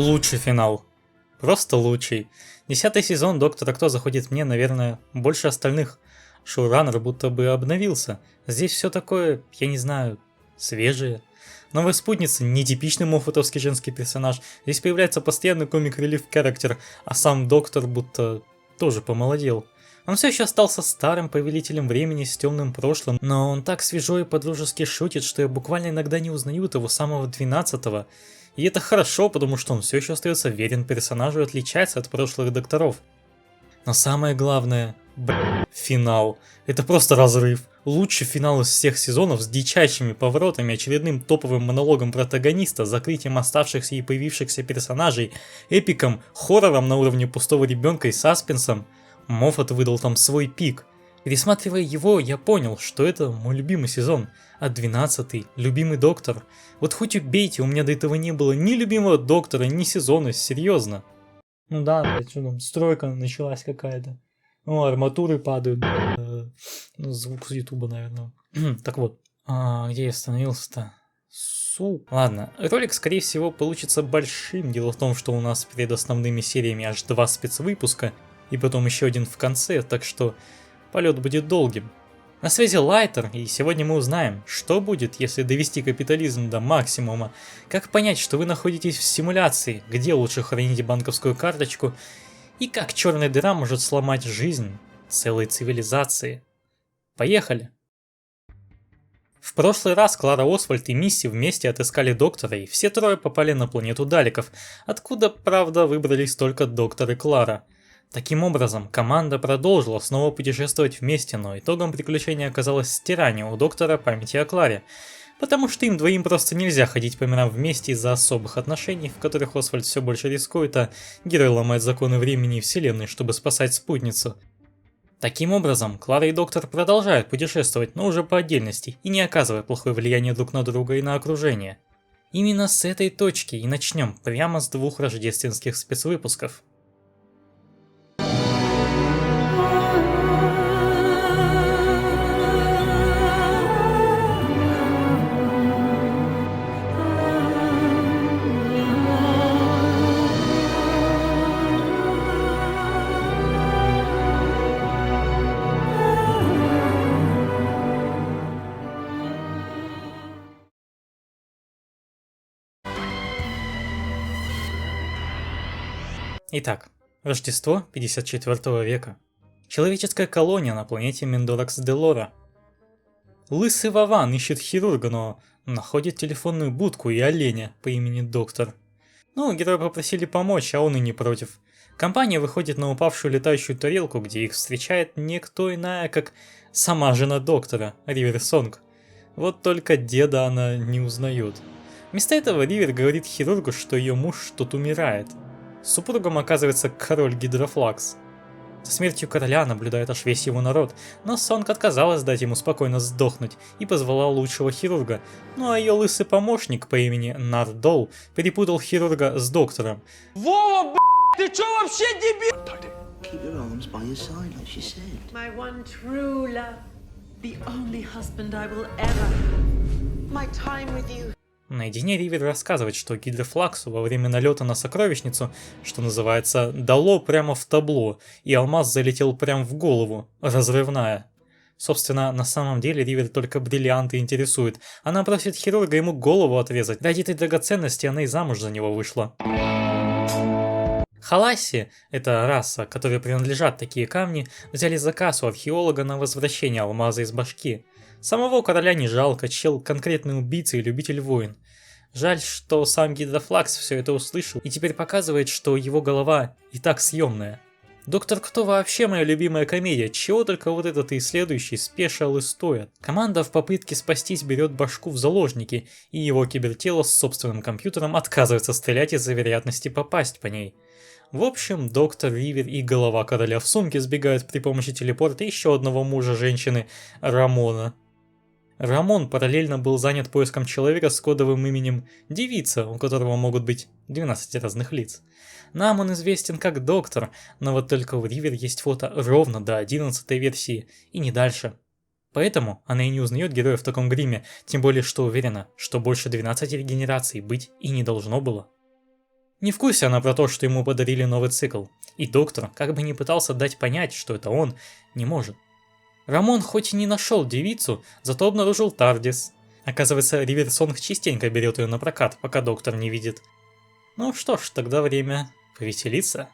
Лучший финал. Просто лучший. 10-й сезон Доктора Кто заходит мне, наверное, больше остальных. Шоураннер будто бы обновился. Здесь все такое, я не знаю, свежее. Новая спутница, нетипичный моффатовский женский персонаж. Здесь появляется постоянный комик-релив характер, а сам Доктор будто тоже помолодел. Он все еще остался старым повелителем времени с темным прошлым, но он так свежо и подружески шутит, что я буквально иногда не узнаю того самого 12-го. И это хорошо, потому что он все еще остается верен персонажу и отличается от прошлых докторов. Но самое главное, финал. Это просто разрыв. Лучший финал из всех сезонов с дичайшими поворотами, очередным топовым монологом протагониста, закрытием оставшихся и появившихся персонажей, эпиком, хоррором на уровне пустого ребенка и саспенсом. Моффат выдал там свой пик. Пересматривая его, я понял, что это мой любимый сезон, а 12-й – любимый Доктор. Вот хоть убейте, у меня до этого не было ни любимого Доктора, ни сезона, серьезно. Ну да, что там, стройка началась какая-то. Ну, арматуры падают. Звук с ютуба, наверное. Так вот, где я остановился-то? Ладно, ролик, скорее всего, получится большим. Дело в том, что у нас перед основными сериями аж 2 спецвыпуска, и потом еще один в конце, так что полет будет долгим. На связи Лайтер, и сегодня мы узнаем, что будет, если довести капитализм до максимума, как понять, что вы находитесь в симуляции, где лучше хранить банковскую карточку, и как черная дыра может сломать жизнь целой цивилизации. Поехали! В прошлый раз Клара Освальд и Мисси вместе отыскали Доктора, и все трое попали на планету Далеков, откуда, правда, выбрались только Доктор и Клара. Таким образом, команда продолжила снова путешествовать вместе, но итогом приключения оказалось стирание у Доктора памяти о Кларе, потому что им двоим просто нельзя ходить по мирам вместе из-за особых отношений, в которых Освальд все больше рискует, а герой ломает законы времени и вселенной, чтобы спасать спутницу. Таким образом, Клара и Доктор продолжают путешествовать, но уже по отдельности, и не оказывая плохое влияние друг на друга и на окружение. Именно с этой точки и начнем, прямо с 2 рождественских спецвыпусков. Итак, Рождество 54 века. Человеческая колония на планете Мендоракс-де-Лора. Лысый Вован ищет хирурга, но находит телефонную будку и оленя по имени Доктор. Ну, герои попросили помочь, а он и не против. Компания выходит на упавшую летающую тарелку, где их встречает никто иная, как сама жена Доктора, Ривер Сонг. Вот только деда она не узнает. Вместо этого Ривер говорит хирургу, что ее муж тут умирает. Супругом оказывается король Гидрофлакс. За смертью короля наблюдает аж весь его народ, но Сонг отказалась дать ему спокойно сдохнуть и позвала лучшего хирурга, ну а ее лысый помощник по имени Нардол перепутал хирурга с Доктором. Вова, ты чё вообще дебил? Keep your arms by your side, like she said. My one true love, the only husband I will ever. My time with you. Наедине Ривер рассказывает, что Гидрофлаксу во время налета на сокровищницу, что называется, дало прямо в табло, и алмаз залетел прямо в голову, разрывная. Собственно, на самом деле Ривер только бриллианты интересует. Она просит хирурга ему голову отрезать. Ради этой драгоценности она и замуж за него вышла. Халасси, это раса, которой принадлежат такие камни, взяли заказ у археолога на возвращение алмаза из башки. Самого короля не жалко, чел конкретный убийца и любитель войн. Жаль, что сам Гидрофлакс все это услышал и теперь показывает, что его голова и так съемная. Доктор Кто вообще моя любимая комедия, чего только вот этот и следующий спешалы стоят. Команда в попытке спастись берет башку в заложники, и его кибертело с собственным компьютером отказывается стрелять из-за вероятности попасть по ней. В общем, Доктор, Ривер и голова короля в сумке сбегают при помощи телепорта еще одного мужа женщины, Рамона. Рамон параллельно был занят поиском человека с кодовым именем Девица, у которого могут быть 12 разных лиц. Нам он известен как Доктор, но вот только у Ривер есть фото ровно до 11 версии и не дальше. Поэтому она и не узнает героя в таком гриме, тем более что уверена, что больше 12 регенераций быть и не должно было. Не в курсе она про то, что ему подарили новый цикл, и доктор, как бы ни пытался дать понять, что это он, не может. Рамон хоть и не нашел девицу, зато обнаружил Тардис. Оказывается, Риверсонг частенько берет ее на прокат, пока доктор не видит. Ну что ж, тогда время повеселиться.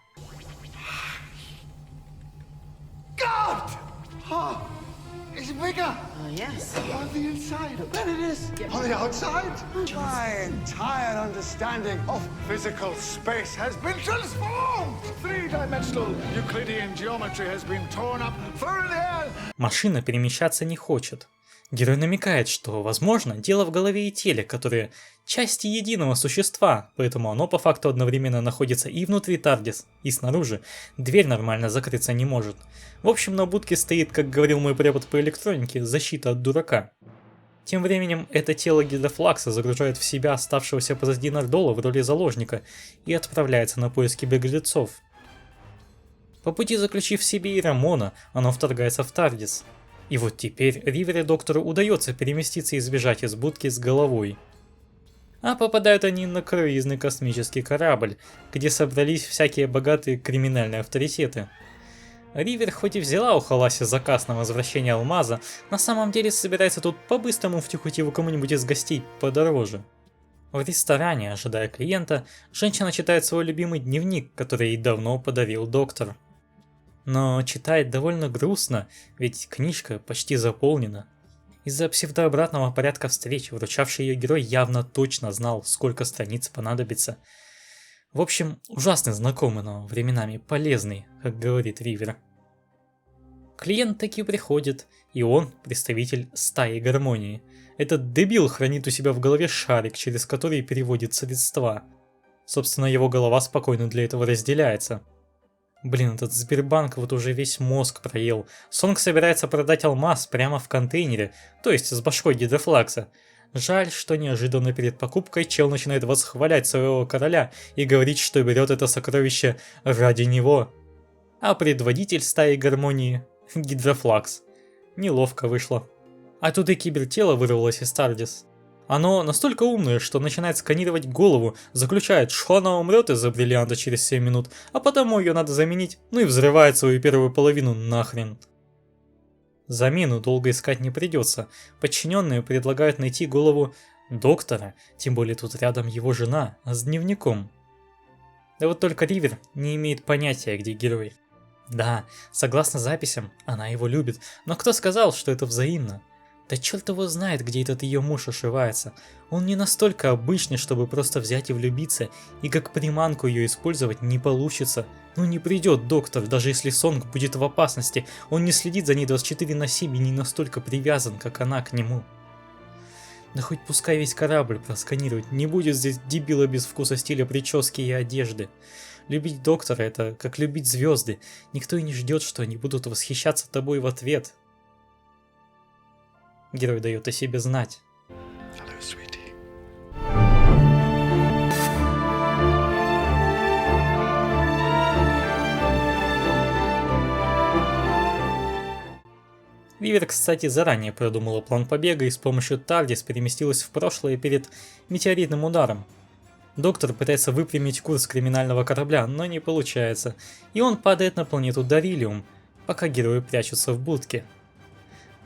Is it bigger? Oh, yes. On the inside. There it is. On the outside. My entire understanding of physical space has been transformed. Three-dimensional Euclidean geometry has been torn up through the air. Машина перемещаться не хочет. Герой намекает, что, возможно, дело в голове и теле, которые части единого существа, поэтому оно по факту одновременно находится и внутри Тардис, и снаружи. Дверь нормально закрыться не может. В общем, на будке стоит, как говорил мой препод по электронике, защита от дурака. Тем временем это тело Гидрофлакса загружает в себя оставшегося позади Нардола в роли заложника и отправляется на поиски беглецов. По пути заключив в себе и Рамона, оно вторгается в Тардис. И вот теперь Ривер и доктору удается переместиться и сбежать из будки с головой. А попадают они на круизный космический корабль, где собрались всякие богатые криминальные авторитеты. Ривер хоть и взяла у Халаси заказ на возвращение алмаза, на самом деле собирается тут по-быстрому втюхать его кому-нибудь из гостей подороже. В ресторане, ожидая клиента, женщина читает свой любимый дневник, который ей давно подарил доктор. Но читает довольно грустно, ведь книжка почти заполнена. Из-за псевдообратного порядка встреч вручавший ее герой явно точно знал, сколько страниц понадобится. В общем, ужасно знакомый, но временами полезный, как говорит Ривер. Клиент таки приходит, и он представитель стаи гармонии. Этот дебил хранит у себя в голове шарик, через который переводит средства. Собственно, его голова спокойно для этого разделяется. Блин, этот Сбербанк вот уже весь мозг проел. Сонг собирается продать алмаз прямо в контейнере, то есть с башкой Гидрофлакса. Жаль, что неожиданно перед покупкой чел начинает восхвалять своего короля и говорить, что берет это сокровище ради него. А предводитель стаи гармонии — Гидрофлакс. Неловко вышло. А тут и кибертело вырвалось из Тардис. Оно настолько умное, что начинает сканировать голову, заключает, что она умрет из-за бриллианта через 7 минут, а потому ее надо заменить, ну и взрывает свою первую половину нахрен. Замену долго искать не придется. Подчиненные предлагают найти голову доктора, тем более тут рядом его жена с дневником. Да вот только Ривер не имеет понятия, где герой. Да, согласно записям, она его любит, но кто сказал, что это взаимно? Да черт его знает, где этот ее муж ошивается. Он не настолько обычный, чтобы просто взять и влюбиться, и как приманку ее использовать не получится. Ну не придет доктор, даже если Сонг будет в опасности. Он не следит за ней 24/7 и не настолько привязан, как она к нему. Да хоть пускай весь корабль просканировать, не будет здесь дебила без вкуса стиля прически и одежды. Любить доктора — это как любить звезды. Никто и не ждет, что они будут восхищаться тобой в ответ. Герой дает о себе знать. Hello, sweetie. Ривер, кстати, заранее продумала план побега и с помощью Тардис переместилась в прошлое перед метеоритным ударом. Доктор пытается выпрямить курс криминального корабля, но не получается, и он падает на планету Дарилиум, пока герои прячутся в будке.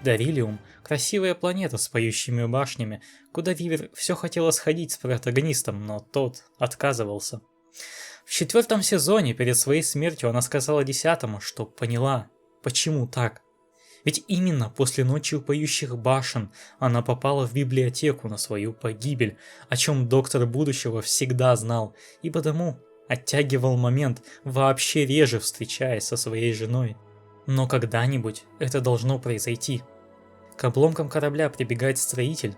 Дарилиум – красивая планета с поющими башнями, куда Ривер все хотела сходить с протагонистом, но тот отказывался. В 4-м сезоне перед своей смертью она сказала 10-му, что поняла, почему так. Ведь именно после ночи у поющих башен она попала в библиотеку на свою погибель, о чем доктор будущего всегда знал, и потому оттягивал момент, вообще реже встречаясь со своей женой. Но когда-нибудь это должно произойти. К обломкам корабля прибегает строитель,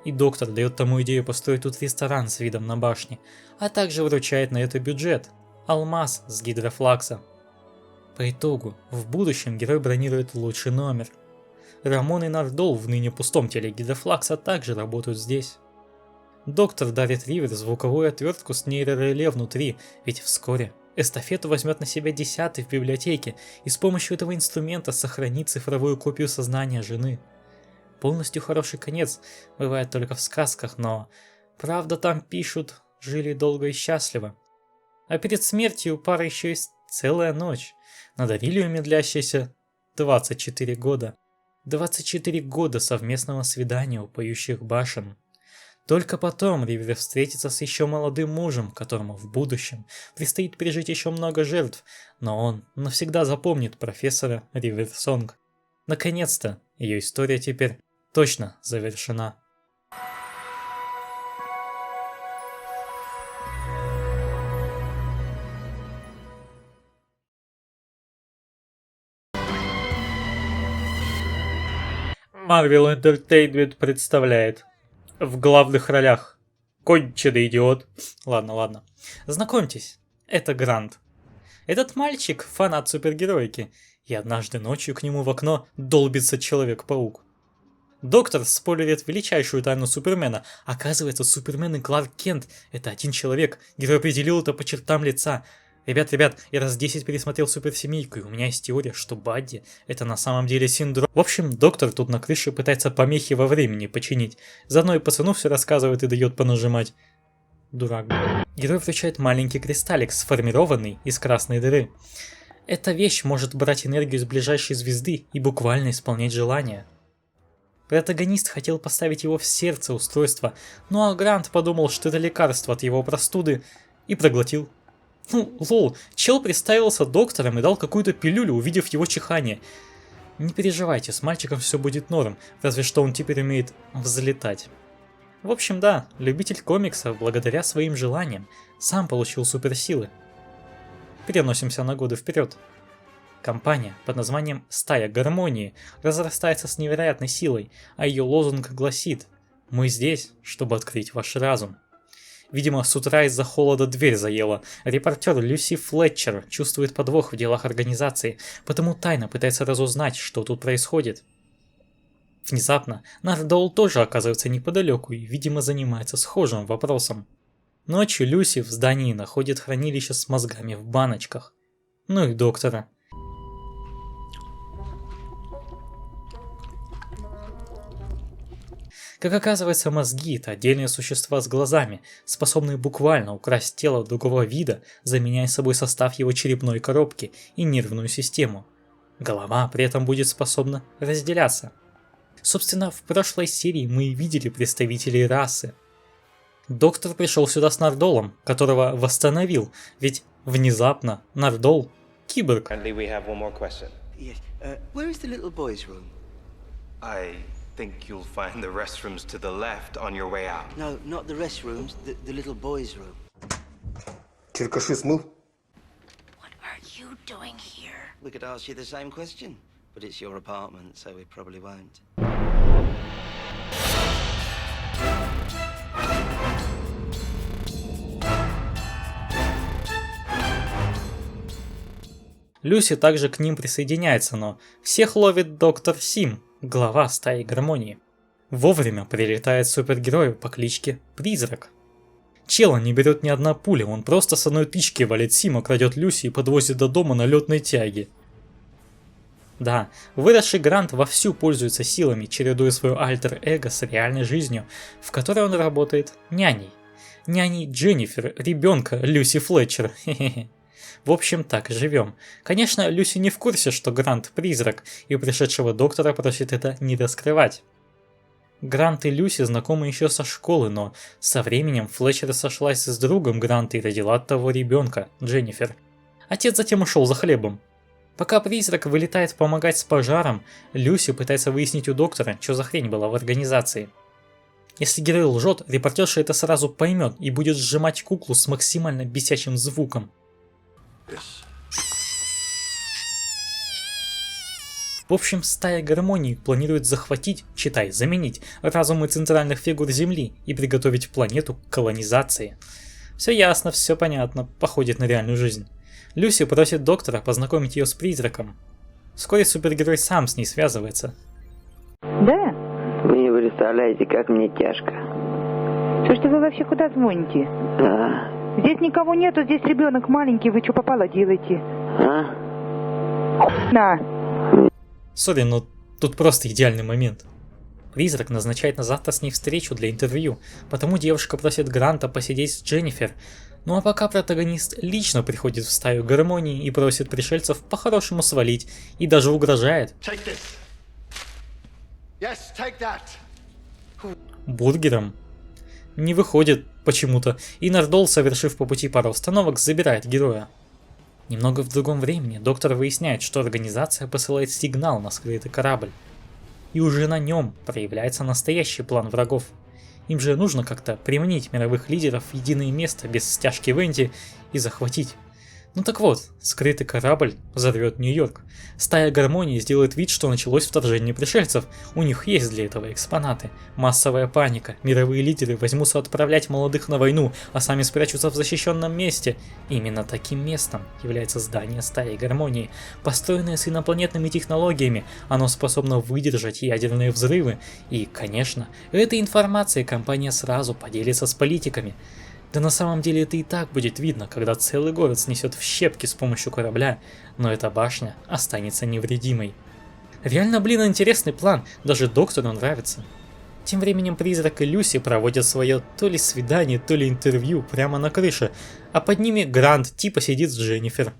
и доктор дает тому идею построить тут ресторан с видом на башни, а также выручает на это бюджет – алмаз с Гидрофлакса. По итогу, в будущем герой бронирует лучший номер. Рамон и Нардол в ныне пустом теле Гидрофлакса также работают здесь. Доктор дарит Ривер звуковую отвертку с нейрореле внутри, ведь вскоре эстафету возьмет на себя 10-й в библиотеке и с помощью этого инструмента сохранит цифровую копию сознания жены. Полностью хороший конец бывает только в сказках, но правда там пишут жили долго и счастливо. А перед смертью у пары еще есть целая ночь. Над Арилиуме длящаяся 24 года. 24 года совместного свидания у поющих башен. Только потом Ривер встретится с еще молодым мужем, которому в будущем предстоит пережить еще много жертв, но он навсегда запомнит профессора Риверсонг. Наконец-то ее история теперь точно завершена. Marvel Entertainment представляет в главных ролях конченый идиот. Ладно. Знакомьтесь, это Грант. Этот мальчик фанат супергероики, и однажды ночью к нему в окно долбится Человек-паук. Доктор спойлерит величайшую тайну Супермена. Оказывается, Супермен и Кларк Кент — это один человек. Герой определил это по чертам лица. Ребят, я раз 10 пересмотрел Суперсемейку, и у меня есть теория, что Бадди — это на самом деле синдром. В общем, доктор тут на крыше пытается помехи во времени починить. Заодно и пацану все рассказывает и дает понажимать. Дурак. Герой включает маленький кристаллик, сформированный из красной дыры. Эта вещь может брать энергию с ближайшей звезды и буквально исполнять желания. Протагонист хотел поставить его в сердце устройства, ну а Грант подумал, что это лекарство от его простуды, и проглотил. Лол, чел представился доктором и дал какую-то пилюлю, увидев его чихание. Не переживайте, с мальчиком все будет норм, разве что он теперь умеет взлетать. В общем, да, любитель комиксов, благодаря своим желаниям, сам получил суперсилы. Переносимся на годы вперед. Компания под названием «Стая Гармонии» разрастается с невероятной силой, а ее лозунг гласит: «Мы здесь, чтобы открыть ваш разум». Видимо, с утра из-за холода дверь заела. Репортер Люси Флетчер чувствует подвох в делах организации, потому тайно пытается разузнать, что тут происходит. Внезапно Нардол тоже оказывается неподалеку и, видимо, занимается схожим вопросом. Ночью Люси в здании находит хранилище с мозгами в баночках. Ну и доктора. Как оказывается, мозги — это отдельные существа с глазами, способные буквально украсть тело другого вида, заменяя собой состав его черепной коробки и нервную систему. Голова при этом будет способна разделяться. Собственно, в прошлой серии мы и видели представителей расы. Доктор пришел сюда с Нардолом, которого восстановил, ведь внезапно Нардол — киборг. Yes. Where is the little boy's room? I think you'll find the restrooms to the left on your way out. No, not the restrooms. The little boy's room. Черкаши смыл? What are you doing here? We could ask you the same question, but it's your apartment, so we probably won't. Люси также к ним присоединяется, но всех ловит доктор Сим, глава стаи Гармонии. Вовремя прилетает супергерой по кличке Призрак. Чела не берет ни одна пуля, он просто с одной тычки валит Сима, крадет Люси и подвозит до дома на летной тяге. Да, выросший Грант вовсю пользуется силами, чередуя свое альтер-эго с реальной жизнью, в которой он работает няней. Няней Дженнифер, ребенка Люси Флетчер. Хе-хе-хе. В общем, так и живем. Конечно, Люси не в курсе, что Грант призрак, и пришедшего доктора просит это не раскрывать. Грант и Люси знакомы еще со школы, но со временем Флетчер сошлась с другом Гранта и родила от того ребенка, Дженнифер. Отец затем ушел за хлебом. Пока призрак вылетает помогать с пожаром, Люси пытается выяснить у доктора, что за хрень была в организации. Если герой лжет, репортерша это сразу поймет и будет сжимать куклу с максимально бесячим звуком. В общем, стая Гармонии планирует захватить, читай, заменить разумы центральных фигур Земли и приготовить планету к колонизации. Все ясно, все понятно, походит на реальную жизнь. Люси просит доктора познакомить ее с призраком. Вскоре супергерой сам с ней связывается. Да? Вы не представляете, как мне тяжко. Слушайте, вы вообще куда звоните? А? Здесь никого нету, здесь ребенок маленький, вы что попало делаете? А? На. Сори, но тут просто идеальный момент. Призрак назначает на завтра с ней встречу для интервью, потому девушка просит Гранта посидеть с Дженнифер. Ну а пока протагонист лично приходит в стаю гармонии и просит пришельцев по-хорошему свалить, и даже угрожает бургером. Не выходит почему-то, и Нардол, совершив по пути пару остановок, забирает героя. Немного в другом времени доктор выясняет, что организация посылает сигнал на скрытый корабль. И уже на нем проявляется настоящий план врагов. Им же нужно как-то приманить мировых лидеров в единое место без стяжки Венди и захватить. Ну так вот, скрытый корабль взорвет Нью-Йорк. Стая гармонии сделает вид, что началось вторжение пришельцев. У них есть для этого экспонаты. Массовая паника. Мировые лидеры возьмутся отправлять молодых на войну, а сами спрячутся в защищенном месте. Именно таким местом является здание стаи гармонии. Построенное с инопланетными технологиями, оно способно выдержать ядерные взрывы. И, конечно, этой информацией компания сразу поделится с политиками. Да на самом деле это и так будет видно, когда целый город снесет в щепки с помощью корабля, но эта башня останется невредимой. Реально, блин, интересный план, даже доктору нравится. Тем временем Призрак и Люси проводят свое то ли свидание, то ли интервью прямо на крыше, а под ними Грант типа сидит с Дженнифер.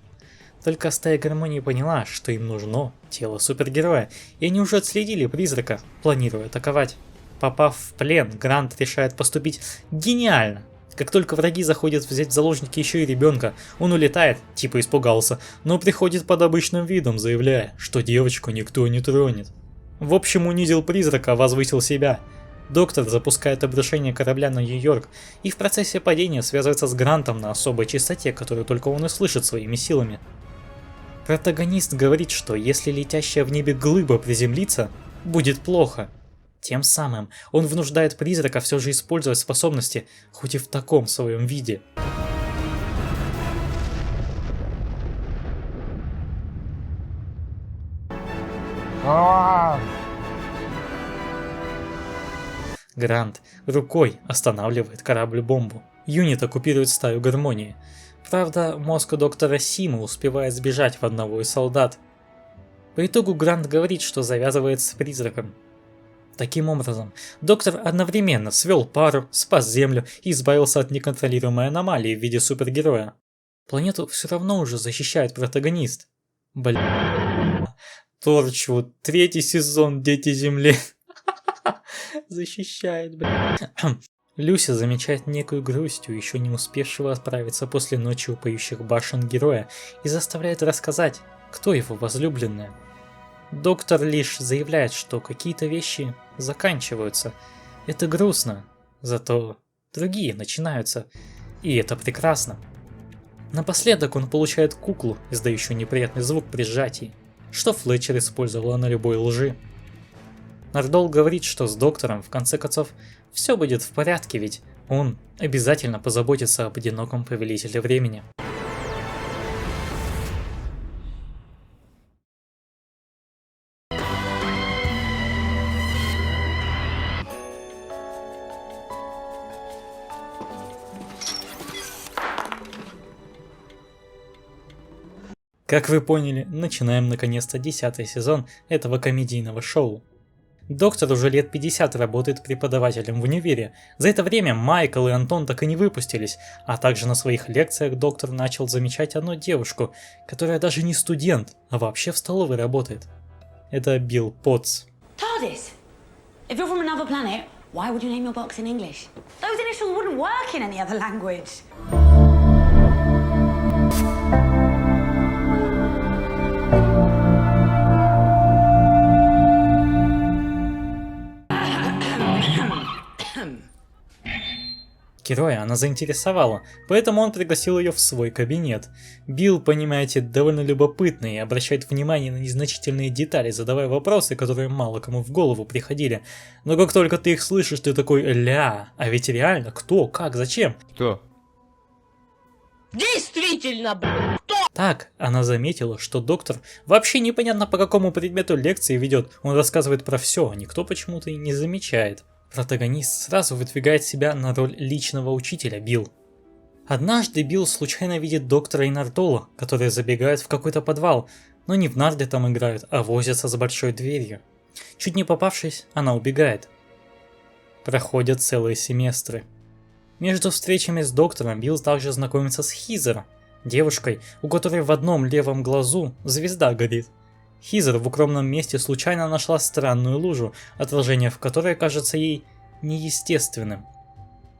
Только стая гармонии поняла, что им нужно тело супергероя, и они уже отследили Призрака, планируя атаковать. Попав в плен, Грант решает поступить гениально. Как только враги заходят взять в заложники еще и ребенка, он улетает, типа испугался, но приходит под обычным видом, заявляя, что девочку никто не тронет. В общем, унизил Призрака, возвысил себя. Доктор запускает обрушение корабля на Нью-Йорк и в процессе падения связывается с Грантом на особой частоте, которую только он и слышит своими силами. Протагонист говорит, что если летящая в небе глыба приземлится, будет плохо. Тем самым он вынуждает Призрака все же использовать способности, хоть и в таком своем виде. Грант рукой останавливает корабль-бомбу. Юнит оккупирует стаю гармонии. Правда, мозг доктора Сима успевает сбежать в одного из солдат. По итогу Грант говорит, что завязывает с Призраком. Таким образом, доктор одновременно свел пару, спас Землю и избавился от неконтролируемой аномалии в виде супергероя. Планету все равно уже защищает протагонист. Блин. Торчвуд, 3-й сезон, Дети Земли. Защищает, блин. Люся замечает некую грусть у еще не успевшего отправиться после ночи у поющих башен героя и заставляет рассказать, кто его возлюбленная. Доктор лишь заявляет, что какие-то вещи заканчиваются. Это грустно, зато другие начинаются, и это прекрасно. Напоследок он получает куклу, издающую неприятный звук при сжатии, что Флетчер использовала на любой лжи. Нардол говорит, что с доктором в конце концов все будет в порядке, ведь он обязательно позаботится об одиноком повелителе времени. Как вы поняли, начинаем наконец-то 10-й сезон этого комедийного шоу. Доктор уже лет 50 работает преподавателем в универе. За это время Майкл и Антон так и не выпустились, а также на своих лекциях доктор начал замечать одну девушку, которая даже не студент, а вообще в столовой работает. Это Билл Потц. TARDIS. If you're from another planet, why would you name your box in English? Those initials wouldn't work in any other language. Героя она заинтересовала, поэтому он пригласил ее в свой кабинет. Билл, понимаете, довольно любопытный и обращает внимание на незначительные детали, задавая вопросы, которые мало кому в голову приходили. Но как только ты их слышишь, ты такой: ля, а ведь реально, кто, как, зачем? Кто? Действительно, кто? Так, она заметила, что доктор вообще непонятно по какому предмету лекции ведет. Он рассказывает про все, а никто почему-то и не замечает. Протагонист сразу выдвигает себя на роль личного учителя Билл. Однажды Билл случайно видит доктора и Нардола, которые забегают в какой-то подвал, но не в нарды там играют, а возятся с большой дверью. Чуть не попавшись, она убегает. Проходят целые семестры. Между встречами с доктором Билл также знакомится с Хизер, девушкой, у которой в одном левом глазу звезда горит. Хизер в укромном месте случайно нашла странную лужу, отражение в которой кажется ей неестественным.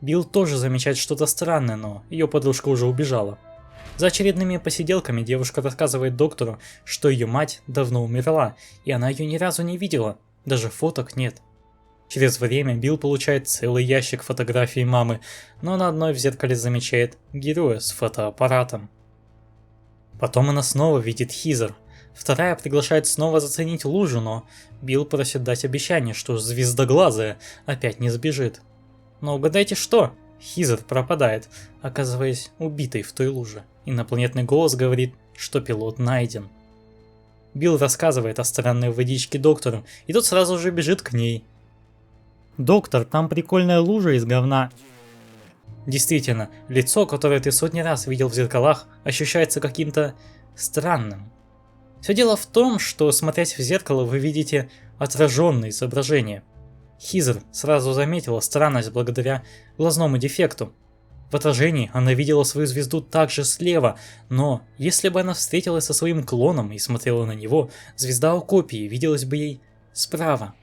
Билл тоже замечает что-то странное, но ее подружка уже убежала. За очередными посиделками девушка рассказывает доктору, что ее мать давно умерла, и она ее ни разу не видела, даже фоток нет. Через время Билл получает целый ящик фотографий мамы, но на одной в зеркале замечает героя с фотоаппаратом. Потом она снова видит Хизер. Вторая приглашает снова заценить лужу, но Билл просит дать обещание, что звездоглазая опять не сбежит. Но угадайте что? Хизер пропадает, оказываясь убитой в той луже. Инопланетный голос говорит, что пилот найден. Билл рассказывает о странной водичке доктору, и тот сразу же бежит к ней. «Доктор, там прикольная лужа из говна». Действительно, лицо, которое ты сотни раз видел в зеркалах, ощущается каким-то странным. Все дело в том, что, смотрясь в зеркало, вы видите отраженное изображение. Хизер сразу заметила странность благодаря глазному дефекту. В отражении она видела свою звезду также слева, но если бы она встретилась со своим клоном и смотрела на него, звезда у копии виделась бы ей справа.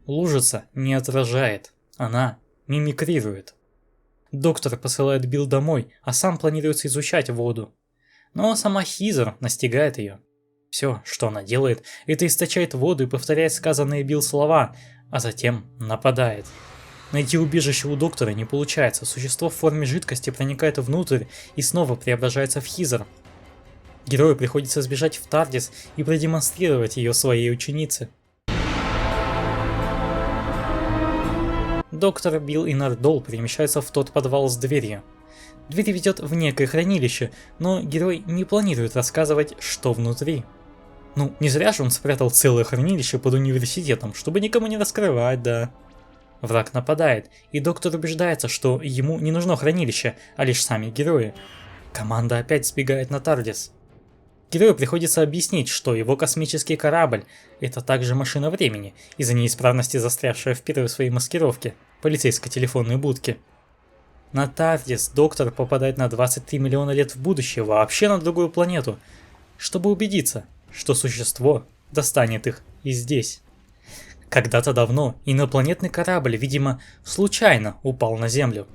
Лужица не отражает, она мимикрирует. Доктор посылает Билл домой, а сам планирует изучать воду. Но сама Хизер настигает ее. Все, что она делает, это источает воду и повторяет сказанные Билл слова, а затем нападает. Найти убежище у доктора не получается, существо в форме жидкости проникает внутрь и снова преображается в Хизер. Герою приходится сбежать в Тардис и продемонстрировать ее своей ученице. Доктор, Билл и Нардол перемещаются в тот подвал с дверью. Дверь ведет в некое хранилище, но герой не планирует рассказывать, что внутри. Ну, не зря же он спрятал целое хранилище под университетом, чтобы никому не раскрывать, да. Враг нападает, и доктор убеждается, что ему не нужно хранилище, а лишь сами герои. Команда опять сбегает на Тардис. Герою приходится объяснить, что его космический корабль – это также машина времени, из-за неисправности застрявшая в первой своей маскировке, полицейской телефонной будки. На Тардис доктор попадает на 23 миллиона лет в будущее, вообще на другую планету, чтобы убедиться, что существо достанет их и здесь. Когда-то давно инопланетный корабль, видимо, случайно упал на Землю.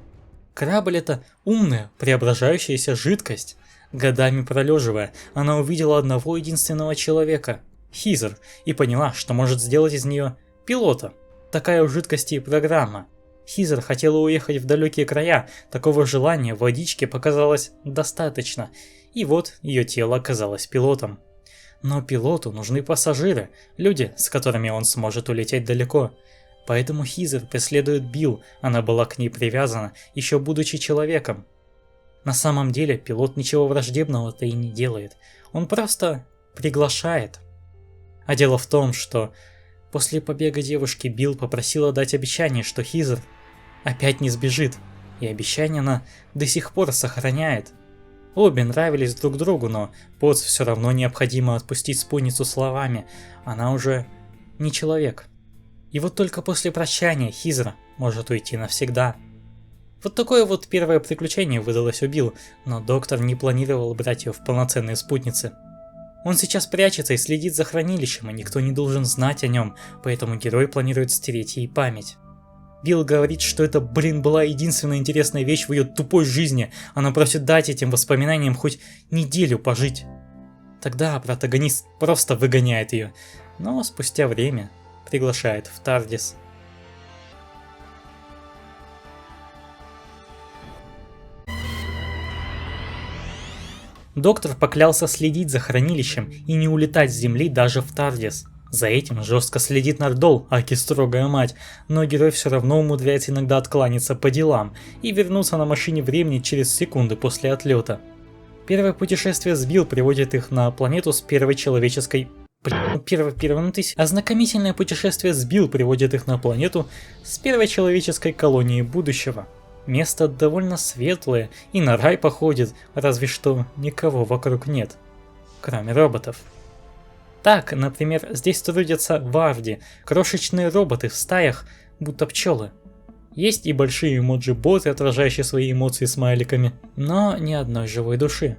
Корабль – это умная, преображающаяся жидкость. Годами пролеживая, она увидела одного единственного человека – Хизер, и поняла, что может сделать из нее пилота. Такая у жидкости программа. Хизер хотела уехать в далекие края, такого желания в водичке показалось достаточно, и вот ее тело оказалось пилотом. Но пилоту нужны пассажиры, люди, с которыми он сможет улететь далеко. Поэтому Хизер преследует Билл, она была к ней привязана, еще будучи человеком. На самом деле пилот ничего враждебного-то и не делает, он просто приглашает. А дело в том, что после побега девушки Билл попросила дать обещание, что Хизер опять не сбежит, и обещание она до сих пор сохраняет. Обе нравились друг другу, но Потс все равно необходимо отпустить спутницу словами, она уже не человек. И вот только после прощания Хизер может уйти навсегда. Вот такое вот первое приключение выдалось у Билл, но доктор не планировал брать ее в полноценные спутницы. Он сейчас прячется и следит за хранилищем, и никто не должен знать о нем, поэтому герой планирует стереть ей память. Билл говорит, что это, была единственная интересная вещь в ее тупой жизни, она просит дать этим воспоминаниям хоть неделю пожить. Тогда протагонист просто выгоняет ее, но спустя время приглашает в Тардис. Доктор поклялся следить за хранилищем и не улетать с Земли даже в Тардис. За этим жестко следит Нардол, аки строгая мать, но герой все равно умудряется иногда откланяться по делам и вернуться на машине времени через секунды после отлета. Первое путешествие с Билл приводит их на планету с первой человеческой... Ознакомительное путешествие с Билл приводит их на планету с первой человеческой колонией будущего. Место довольно светлое и на рай походит, разве что никого вокруг нет, кроме роботов. Так, например, здесь трудятся варди, крошечные роботы в стаях, будто пчелы. Есть и большие эмоджи-боты, отражающие свои эмоции смайликами, но ни одной живой души.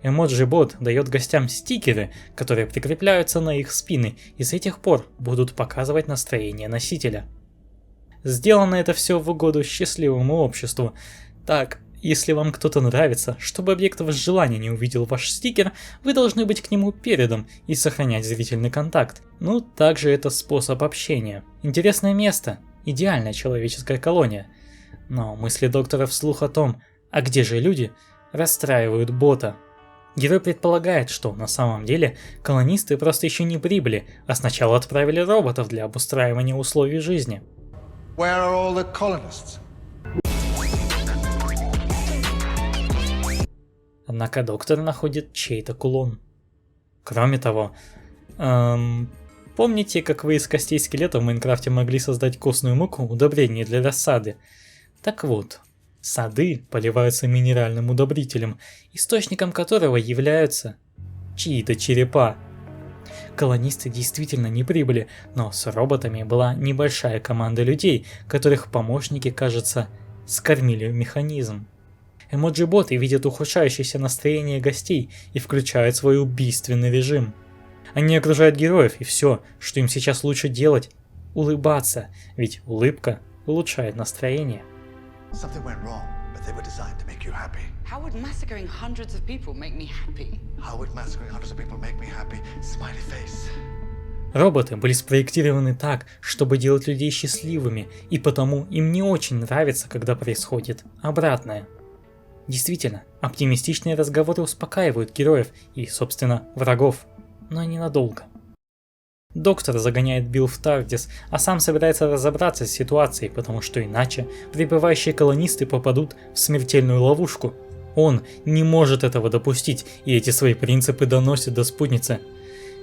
Эмоджи-бот дает гостям стикеры, которые прикрепляются на их спины и с этих пор будут показывать настроение носителя. Сделано это все в угоду счастливому обществу. Так, если вам кто-то нравится, чтобы объект возжелания не увидел ваш стикер, вы должны быть к нему передом и сохранять зрительный контакт. Ну, также это способ общения. Интересное место, идеальная человеческая колония. Но мысли доктора вслух о том, а где же люди, расстраивают бота. Герой предполагает, что на самом деле колонисты просто еще не прибыли, а сначала отправили роботов для обустраивания условий жизни. Where are all the colonists? Однако доктор находит чей-то кулон. Кроме того, помните, как вы из костей скелета в Майнкрафте могли создать костную муку, удобрение для рассады? Так вот, сады поливаются минеральным удобрителем, источником которого являются чьи-то черепа. Колонисты действительно не прибыли, но с роботами была небольшая команда людей, которых помощники, кажется, скормили механизм. Эмоджи-боты видят ухудшающееся настроение гостей и включают свой убийственный режим. Они окружают героев, и все, что им сейчас лучше делать, улыбаться, ведь улыбка улучшает настроение. Something went wrong, but they were designed to make you happy. How would massacring hundreds of people make me happy? How would massacring hundreds of people make me happy? Smiley face. Роботы были спроектированы так, чтобы делать людей счастливыми, и потому им не очень нравится, когда происходит обратное. Действительно, оптимистичные разговоры успокаивают героев и, собственно, врагов, но ненадолго. Доктор загоняет Билл в Тардис, а сам собирается разобраться с ситуацией, потому что иначе прибывающие колонисты попадут в смертельную ловушку. Он не может этого допустить, и эти свои принципы доносит до спутницы.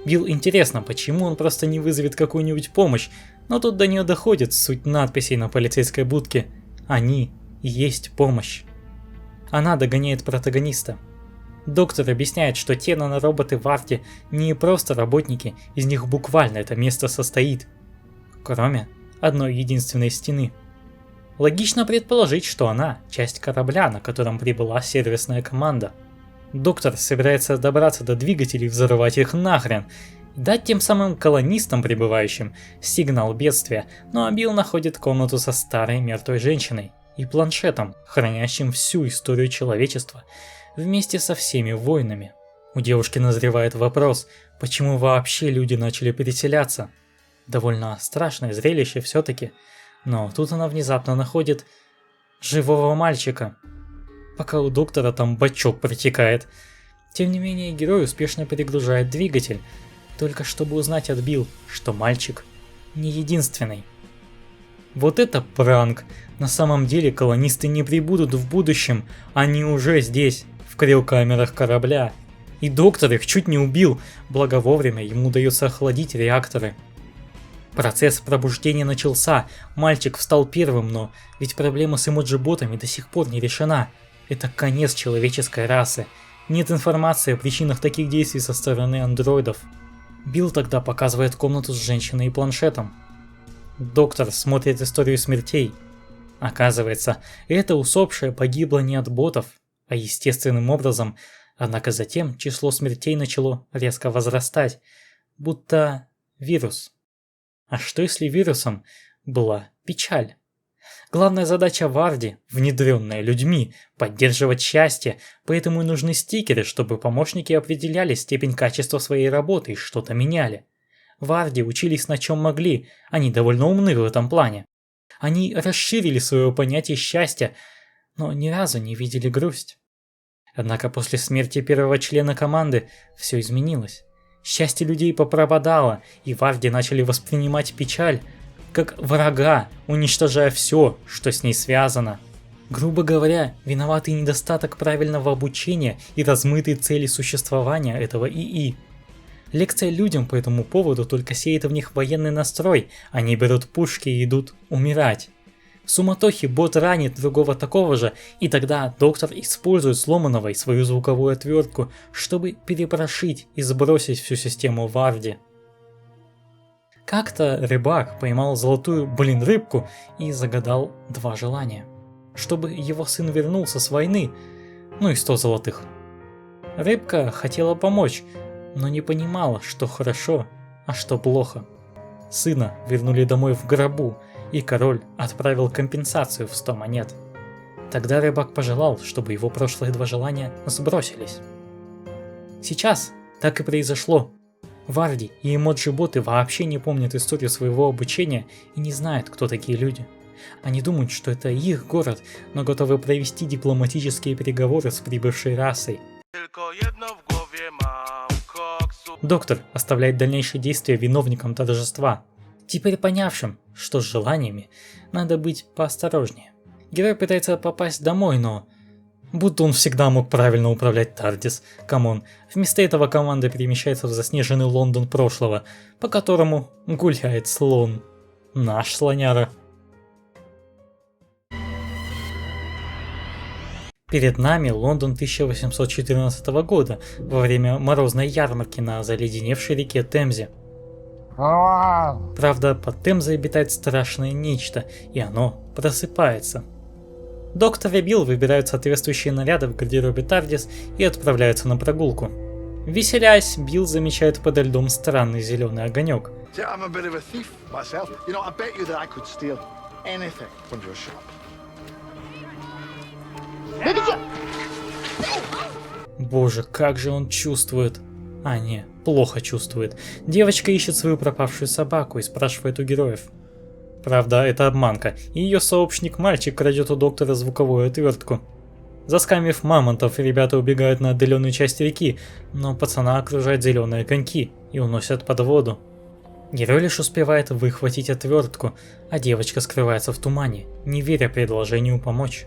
Билл интересно, почему он просто не вызовет какую-нибудь помощь, но тут до нее доходит суть надписей на полицейской будке. Они есть помощь. Она догоняет протагониста. Доктор объясняет, что те нанороботы Варди не просто работники, из них буквально это место состоит. Кроме одной единственной стены. Логично предположить, что она часть корабля, на котором прибыла сервисная команда. Доктор собирается добраться до двигателей и взорвать их нахрен, и дать тем самым колонистам, прибывающим, сигнал бедствия, но Билл находит комнату со старой мертвой женщиной и планшетом, хранящим всю историю человечества, вместе со всеми войнами. У девушки назревает вопрос, почему вообще люди начали переселяться. Довольно страшное зрелище все-таки, но тут она внезапно находит живого мальчика. Пока у доктора там бачок протекает. Тем не менее, герой успешно перегружает двигатель, только чтобы узнать от Билл, что мальчик не единственный. Вот это пранк! На самом деле колонисты не прибудут в будущем, они уже здесь, в криокамерах корабля. И доктор их чуть не убил, благо вовремя ему удается охладить реакторы. Процесс пробуждения начался, мальчик встал первым, но ведь проблема с эмоджи-ботами до сих пор не решена. Это конец человеческой расы. Нет информации о причинах таких действий со стороны андроидов. Билл тогда показывает комнату с женщиной и планшетом. Доктор смотрит историю смертей. Оказывается, эта усопшая погибла не от ботов, а естественным образом, однако затем число смертей начало резко возрастать, будто вирус. А что если вирусом была печаль? Главная задача Варди, внедренная людьми, поддерживать счастье, поэтому и нужны стикеры, чтобы помощники определяли степень качества своей работы и что-то меняли. Варди учились на чем могли, они довольно умны в этом плане. Они расширили свое понятие счастья, но ни разу не видели грусть. Однако после смерти первого члена команды все изменилось. Счастье людей попропадало, и Варди начали воспринимать печаль как врага, уничтожая все, что с ней связано. Грубо говоря, виноватый недостаток правильного обучения и размытые цели существования этого ИИ. Лекция людям по этому поводу только сеет в них военный настрой, они берут пушки и идут умирать. В суматохе бот ранит другого такого же, и тогда доктор использует сломанного и свою звуковую отвертку, чтобы перепрошить и сбросить всю систему Варди. Как-то рыбак поймал золотую, рыбку и загадал 2 желания. Чтобы его сын вернулся с войны, и 100 золотых. Рыбка хотела помочь, но не понимала, что хорошо, а что плохо. Сына вернули домой в гробу, и король отправил компенсацию в 100 монет. Тогда рыбак пожелал, чтобы его прошлые 2 желания сбросились. Сейчас так и произошло. Варди и эмоджи-боты вообще не помнят историю своего обучения и не знают, кто такие люди. Они думают, что это их город, но готовы провести дипломатические переговоры с прибывшей расой. Доктор оставляет дальнейшие действия виновникам торжества, теперь понявшим, что с желаниями надо быть поосторожнее. Герой пытается попасть домой, но... Будто он всегда мог правильно управлять Тардис. Камон. Вместо этого команда перемещается в заснеженный Лондон прошлого, по которому гуляет слон. Наш слоняра. Перед нами Лондон 1814 года, во время морозной ярмарки на заледеневшей реке Темзе. Правда, под Темзой обитает страшное нечто, и оно просыпается. Доктор и Билл выбирают соответствующие наряды в гардеробе Тардис и отправляются на прогулку. Веселясь, Билл замечает подо льдом странный зеленый огонек. Боже, как же он чувствует. А, не, плохо чувствует. Девочка ищет свою пропавшую собаку и спрашивает у героев. Правда, это обманка, и ее сообщник-мальчик крадет у доктора звуковую отвертку. Заскамив мамонтов, ребята убегают на отдаленную часть реки, но пацана окружают зеленые коньки и уносят под воду. Герой лишь успевает выхватить отвертку, а девочка скрывается в тумане, не веря предложению помочь.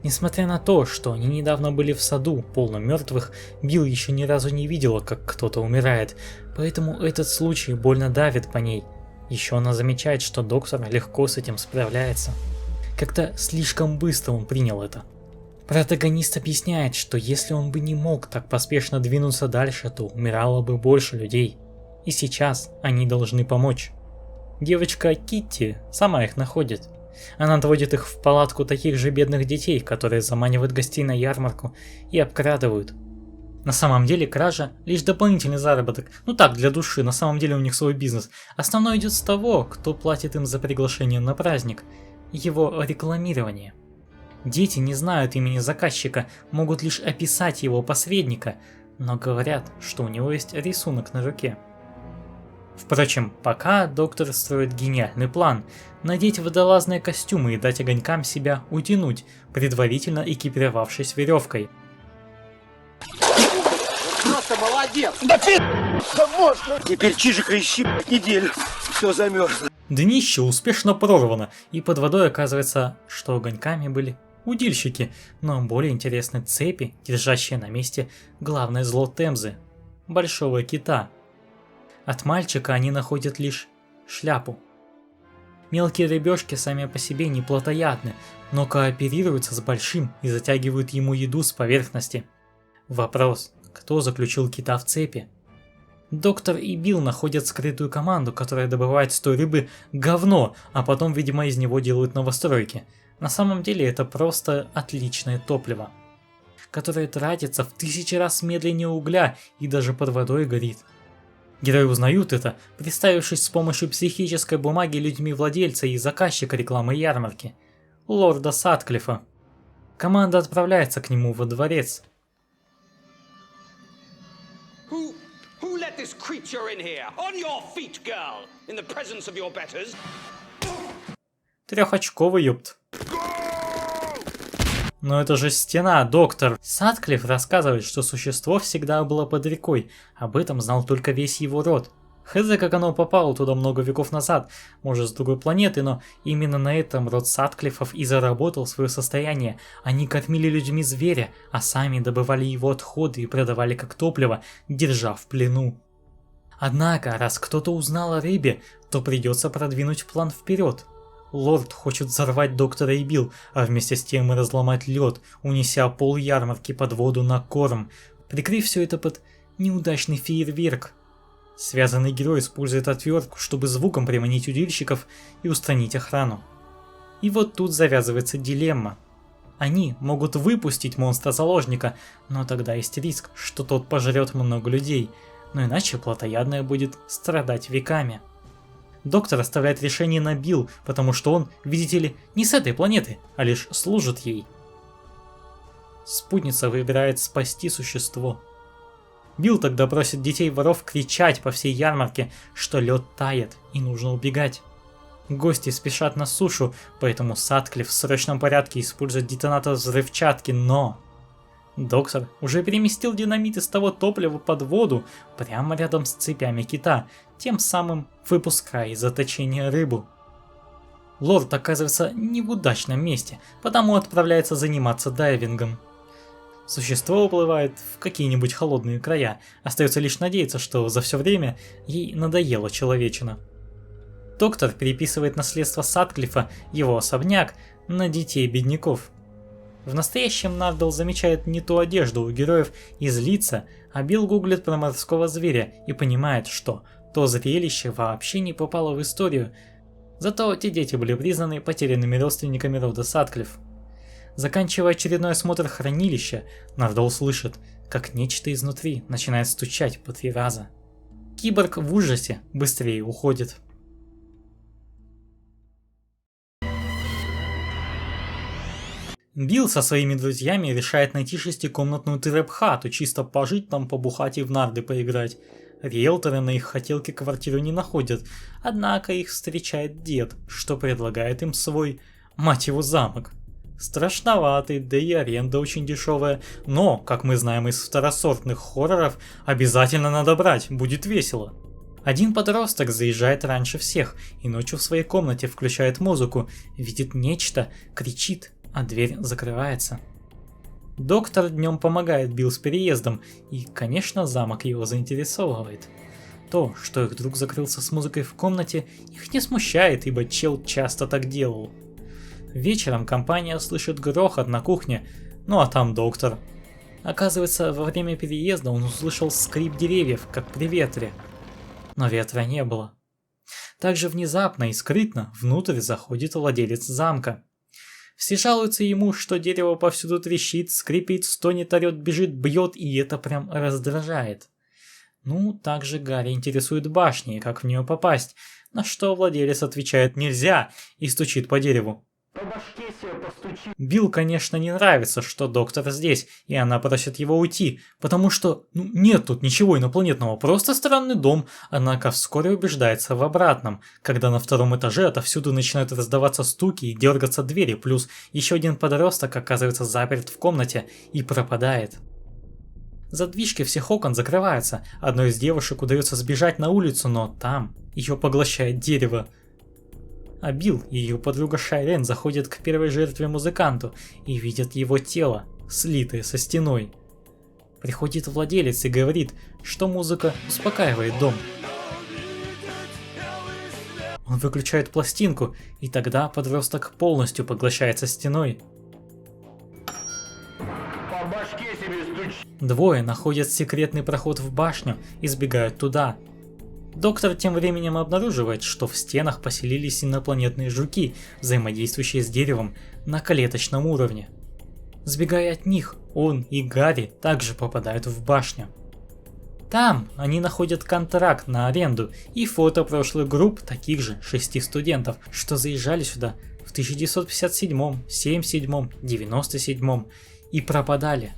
Несмотря на то, что они недавно были в саду, полном мертвых, Билл еще ни разу не видела, как кто-то умирает, поэтому этот случай больно давит по ней. Еще она замечает, что доктор легко с этим справляется. Как-то слишком быстро он принял это. Протагонист объясняет, что если он бы не мог так поспешно двинуться дальше, то умирало бы больше людей. И сейчас они должны помочь. Девочка Китти сама их находит. Она отводит их в палатку таких же бедных детей, которые заманивают гостей на ярмарку и обкрадывают. На самом деле кража лишь дополнительный заработок, так, для души, на самом деле у них свой бизнес. Основной идет с того, кто платит им за приглашение на праздник, его рекламирование. Дети не знают имени заказчика, могут лишь описать его посредника, но говорят, что у него есть рисунок на руке. Впрочем, пока доктор строит гениальный план – надеть водолазные костюмы и дать огонькам себя утянуть, предварительно экипировавшись веревкой. Просто молодец! Да можно! Теперь чижика ищи неделю, все замерзло. Днище успешно прорвано, и под водой оказывается, что огоньками были удильщики, но более интересны цепи, держащие на месте главное зло Темзы – большого кита. От мальчика они находят лишь шляпу. Мелкие рыбешки сами по себе не плотоядны, но кооперируются с большим и затягивают ему еду с поверхности. Вопрос: кто заключил кита в цепи? Доктор и Билл находят скрытую команду, которая добывает с той рыбы говно, а потом, видимо, из него делают новостройки. На самом деле это просто отличное топливо, которое тратится в 1000 раз медленнее угля и даже под водой горит. Герои узнают это, представившись с помощью психической бумаги людьми владельца и заказчика рекламы ярмарки, лорда Сатклифа. Команда отправляется к нему во дворец. Who let this creature in here? On your feet, girl! In the presence of your betters. Трехочковый, ёпт. Но это же стена, доктор. Сатклифф рассказывает, что существо всегда было под рекой. Об этом знал только весь его род. Хз, как оно попало туда много веков назад, может, с другой планеты, но именно на этом род Сатклиффов и заработал свое состояние. Они кормили людьми зверя, а сами добывали его отходы и продавали как топливо, держа в плену. Однако, раз кто-то узнал о рыбе, то придется продвинуть план вперед. Лорд хочет взорвать доктора и Билл, а вместе с тем и разломать лед, унеся пол ярмарки под воду на корм, прикрыв все это под неудачный фейерверк. Связанный герой использует отвертку, чтобы звуком приманить удильщиков и устранить охрану. И вот тут завязывается дилемма. Они могут выпустить монстра-заложника, но тогда есть риск, что тот пожрет много людей, но иначе плотоядная будет страдать веками. Доктор оставляет решение на Билл, потому что он, видите ли, не с этой планеты, а лишь служит ей. Спутница выбирает спасти существо. Билл тогда просит детей-воров кричать по всей ярмарке, что лед тает и нужно убегать. Гости спешат на сушу, поэтому Сатклифф в срочном порядке использует детонатор взрывчатки, но... Доктор уже переместил динамит из того топлива под воду, прямо рядом с цепями кита, тем самым выпуская из заточения рыбу. Лорд оказывается не в удачном месте, потому отправляется заниматься дайвингом. Существо уплывает в какие-нибудь холодные края, остается лишь надеяться, что за все время ей надоела человечина. Доктор переписывает наследство Сатклиффа, его особняк, на детей бедняков. В настоящем Нардл замечает не ту одежду у героев и злится, а Билл гуглит про морского зверя и понимает, что то зрелище вообще не попало в историю, зато те дети были признаны потерянными родственниками рода Сатклифф. Заканчивая очередной осмотр хранилища, Нардл слышит, как нечто изнутри начинает стучать по 3 раза. Киборг в ужасе быстрее уходит. Билл со своими друзьями решает найти 6-комнатную трэп-хату, чисто пожить там, побухать и в нарды поиграть. Риэлторы на их хотелке квартиру не находят, однако их встречает дед, что предлагает им свой, мать его, замок. Страшноватый, да и аренда очень дешевая, но, как мы знаем из второсортных хорроров, обязательно надо брать, будет весело. Один подросток заезжает раньше всех и ночью в своей комнате включает музыку, видит нечто, кричит, а дверь закрывается. Доктор днем помогает Билл с переездом, и, конечно, замок его заинтересовывает. То, что их друг закрылся с музыкой в комнате, их не смущает, ибо чел часто так делал. Вечером компания слышит грохот на кухне, ну а там доктор. Оказывается, во время переезда он услышал скрип деревьев, как при ветре. Но ветра не было. Также внезапно и скрытно внутрь заходит владелец замка. Все жалуются ему, что дерево повсюду трещит, скрипит, стонет, орет, бежит, бьет, и это прям раздражает. Ну, также Гарри интересует башни, как в нее попасть, на что владелец отвечает «нельзя» и стучит по дереву. Билл, конечно, не нравится, что доктор здесь, и она просит его уйти, потому что нет тут ничего инопланетного, просто странный дом, однако вскоре убеждается в обратном, когда на 2-м этаже отовсюду начинают раздаваться стуки и дергаться двери, плюс еще один подросток оказывается заперт в комнате и пропадает. Задвижки всех окон закрываются, одной из девушек удается сбежать на улицу, но там ее поглощает дерево. А Билл и ее подруга Шайрен заходят к первой жертве музыканту и видят его тело, слитое со стеной. Приходит владелец и говорит, что музыка успокаивает дом. Он выключает пластинку, и тогда подросток полностью поглощается стеной. Двое находят секретный проход в башню и сбегают туда. Доктор тем временем обнаруживает, что в стенах поселились инопланетные жуки, взаимодействующие с деревом на клеточном уровне. Сбегая от них, он и Гарри также попадают в башню. Там они находят контракт на аренду и фото прошлых групп таких же 6 студентов, что заезжали сюда в 1957, 77, 97 и пропадали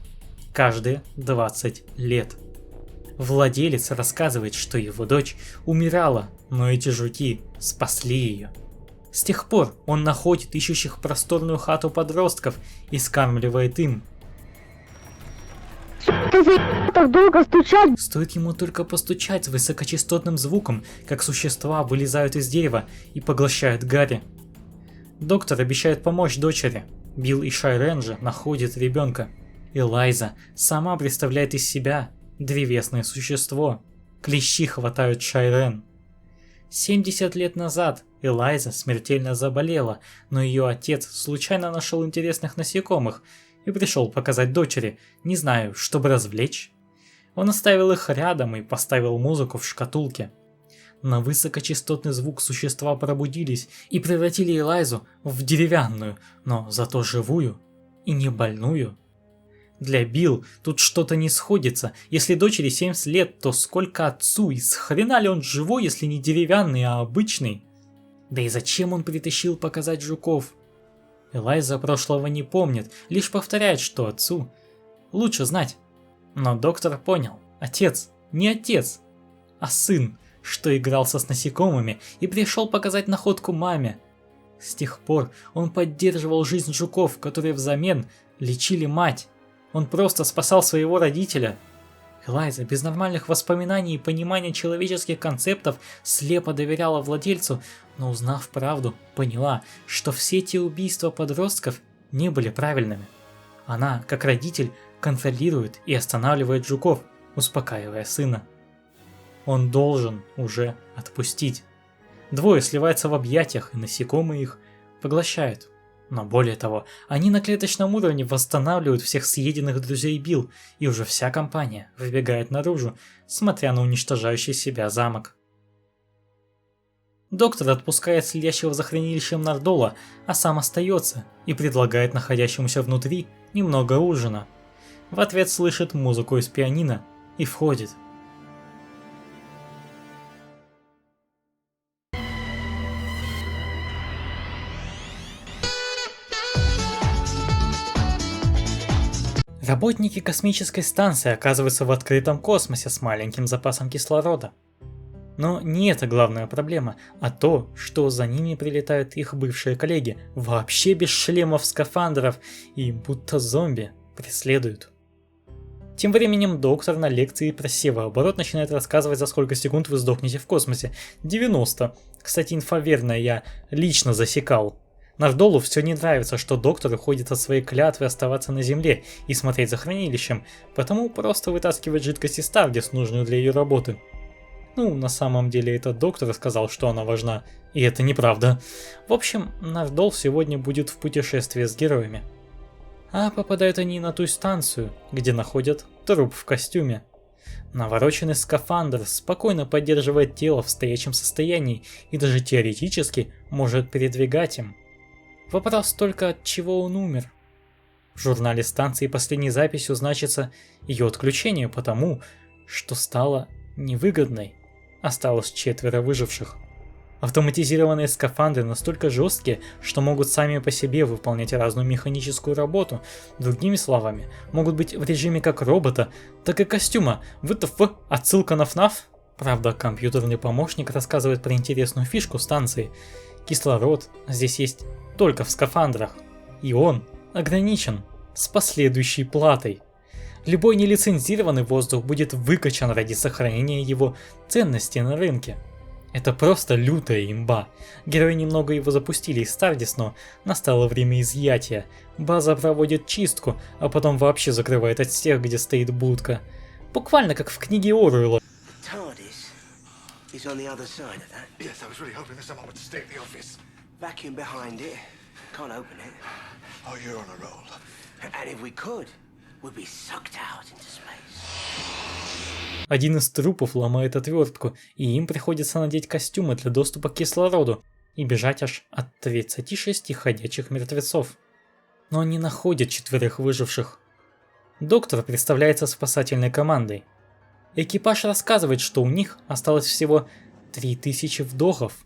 каждые 20 лет. Владелец рассказывает, что его дочь умирала, но эти жуки спасли ее. С тех пор он находит ищущих просторную хату подростков и скармливает им. Так долго стучать? Стоит ему только постучать с высокочастотным звуком, как существа вылезают из дерева и поглощают Гарри. Доктор обещает помочь дочери. Билл и Шайрен же находят ребенка. Элайза сама представляет из себя древесное существо. Клещи хватают Шайрен. 70 лет назад Элайза смертельно заболела, но ее отец случайно нашел интересных насекомых и пришел показать дочери, не знаю, чтобы развлечь. Он оставил их рядом и поставил музыку в шкатулке. На высокочастотный звук существа пробудились и превратили Элайзу в деревянную, но зато живую и не больную. Для Билл тут что-то не сходится. Если дочери 70 лет, то сколько отцу, и с хрена ли он живой, если не деревянный, а обычный? Да и зачем он притащил показать жуков? Элайза прошлого не помнит, лишь повторяет, что отцу лучше знать. Но доктор понял, отец не отец, а сын, что игрался с насекомыми и пришел показать находку маме. С тех пор он поддерживал жизнь жуков, которые взамен лечили мать. Он просто спасал своего родителя. Элайза без нормальных воспоминаний и понимания человеческих концептов слепо доверяла владельцу, но узнав правду, поняла, что все эти убийства подростков не были правильными. Она, как родитель, контролирует и останавливает жуков, успокаивая сына. Он должен уже отпустить. Двое сливаются в объятиях, и насекомые их поглощают. Но более того, они на клеточном уровне восстанавливают всех съеденных друзей Билл, и уже вся компания выбегает наружу, смотря на уничтожающий себя замок. Доктор отпускает следящего за хранилищем Нардола, а сам остается и предлагает находящемуся внутри немного ужина. В ответ слышит музыку из пианино и входит. Работники космической станции оказываются в открытом космосе с маленьким запасом кислорода. Но не это главная проблема, а то, что за ними прилетают их бывшие коллеги, вообще без шлемов, скафандров и будто зомби преследуют. Тем временем доктор на лекции про севооборот начинает рассказывать, за сколько секунд вы сдохнете в космосе. 90. Кстати, инфа верная, я лично засекал. Нардолу все не нравится, что доктор уходит от своей клятвы оставаться на Земле и смотреть за хранилищем, потому просто вытаскивает жидкость из Тардис, нужную для ее работы. Ну, на самом деле этот доктор сказал, что она важна, и это неправда. В общем, Нардол сегодня будет в путешествии с героями. А попадают они на ту станцию, где находят труп в костюме. Навороченный скафандр спокойно поддерживает тело в стоячем состоянии и даже теоретически может передвигать им. Вопрос только, от чего он умер. В журнале станции последней записью значится ее отключение потому, что стало невыгодной. Осталось 4 выживших. Автоматизированные скафандры настолько жесткие, что могут сами по себе выполнять разную механическую работу. Другими словами, могут быть в режиме как робота, так и костюма. ВТФ, отсылка на FNAF. Правда, компьютерный помощник рассказывает про интересную фишку станции. Кислород здесь есть только в скафандрах, и он ограничен с последующей платой. Любой нелицензированный воздух будет выкачан ради сохранения его ценности на рынке. Это просто лютая имба. Герои немного его запустили из Тардис, но настало время изъятия. База проводит чистку, а потом вообще закрывает от всех, где стоит будка. Буквально как в книге Оруэлла. Is on the other side of that. Yes, I was really hoping that someone would stay at the office. Vacuum behind it. Can't open it. Oh, you're on a roll. And if we could, we'd be sucked out into space. Один из трупов ломает отвертку, и им приходится надеть костюмы для доступа к кислороду и бежать аж от 36 ходячих мертвецов. Но они находят 4 выживших. Доктор представляется спасательной командой. Экипаж рассказывает, что у них осталось всего 3000 вдохов.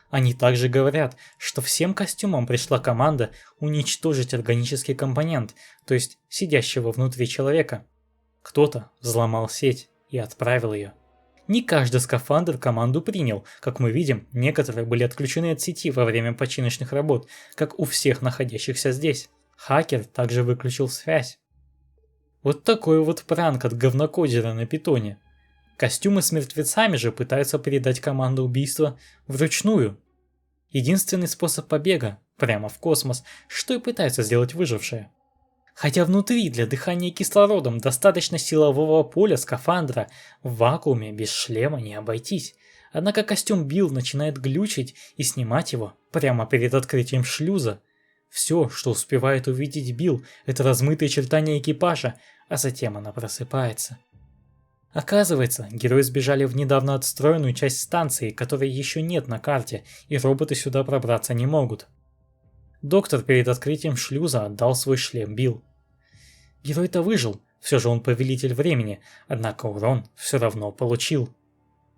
Они также говорят, что всем костюмам пришла команда уничтожить органический компонент, то есть сидящего внутри человека. Кто-то взломал сеть и отправил ее. Не каждый скафандр команду принял. Как мы видим, некоторые были отключены от сети во время починочных работ, как у всех находящихся здесь. Хакер также выключил связь. Вот такой вот пранк от говнокодера на питоне. Костюмы с мертвецами же пытаются передать команду убийства вручную. Единственный способ побега – прямо в космос, что и пытаются сделать выжившие. Хотя внутри для дыхания кислородом достаточно силового поля скафандра, в вакууме без шлема не обойтись. Однако костюм Билл начинает глючить и снимать его прямо перед открытием шлюза. Все, что успевает увидеть Билл, это размытые очертания экипажа, а затем она просыпается. Оказывается, герои сбежали в недавно отстроенную часть станции, которой еще нет на карте, и роботы сюда пробраться не могут. Доктор перед открытием шлюза отдал свой шлем Билл. Герой-то выжил, все же он повелитель времени, однако урон все равно получил.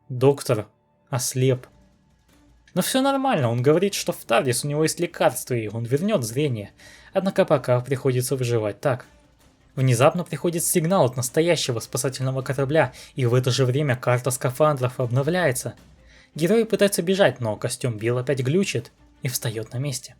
Доктор ослеп. Но все нормально, он говорит, что в Тардис у него есть лекарство и он вернет зрение, однако пока приходится выживать так. Внезапно приходит сигнал от настоящего спасательного корабля, и в это же время карта скафандров обновляется. Герои пытаются бежать, но костюм Билл опять глючит и встает на месте.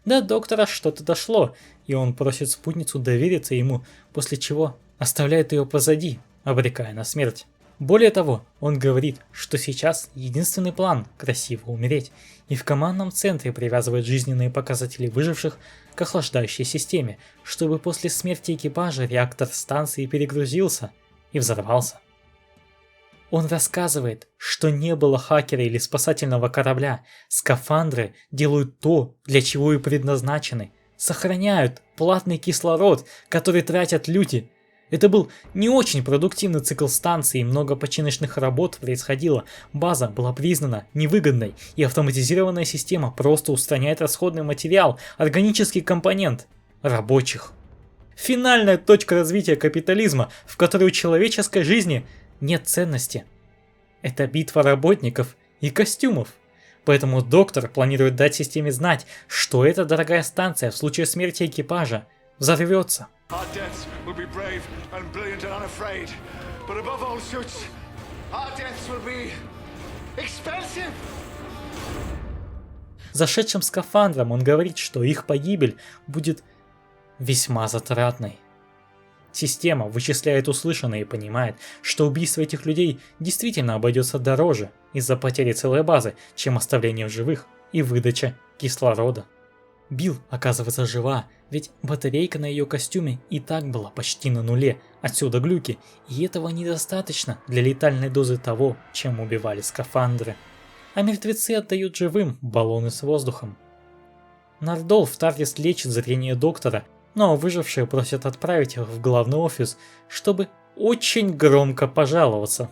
До доктора что-то дошло, и он просит спутницу довериться ему, после чего оставляет ее позади, обрекая на смерть. Более того, он говорит, что сейчас единственный план – красиво умереть, и в командном центре привязывает жизненные показатели выживших к охлаждающей системе, чтобы после смерти экипажа реактор станции перегрузился и взорвался. Он рассказывает, что не было хакера или спасательного корабля, скафандры делают то, для чего и предназначены, сохраняют платный кислород, который тратят люди. Это был не очень продуктивный цикл станции, много починочных работ происходило, база была признана невыгодной, и автоматизированная система просто устраняет расходный материал, органический компонент рабочих. Финальная точка развития капитализма, в которой у человеческой жизни нет ценности. Это битва работников и костюмов. Поэтому доктор планирует дать системе знать, что эта дорогая станция в случае смерти экипажа взорвется. Our deaths will be brave and brilliant and unafraid. But above all suits, our deaths will be expensive. Зашедшим скафандром он говорит, что их погибель будет весьма затратной. Система вычисляет услышанное и понимает, что убийство этих людей действительно обойдется дороже из-за потери целой базы, чем оставление в живых и выдача кислорода. Билл оказывается жива, ведь батарейка на ее костюме и так была почти на нуле, отсюда глюки, и этого недостаточно для летальной дозы того, чем убивали скафандры. А мертвецы отдают живым баллоны с воздухом. Нардол в Тардис лечит зрение доктора, но выжившие просят отправить их в главный офис, чтобы очень громко пожаловаться.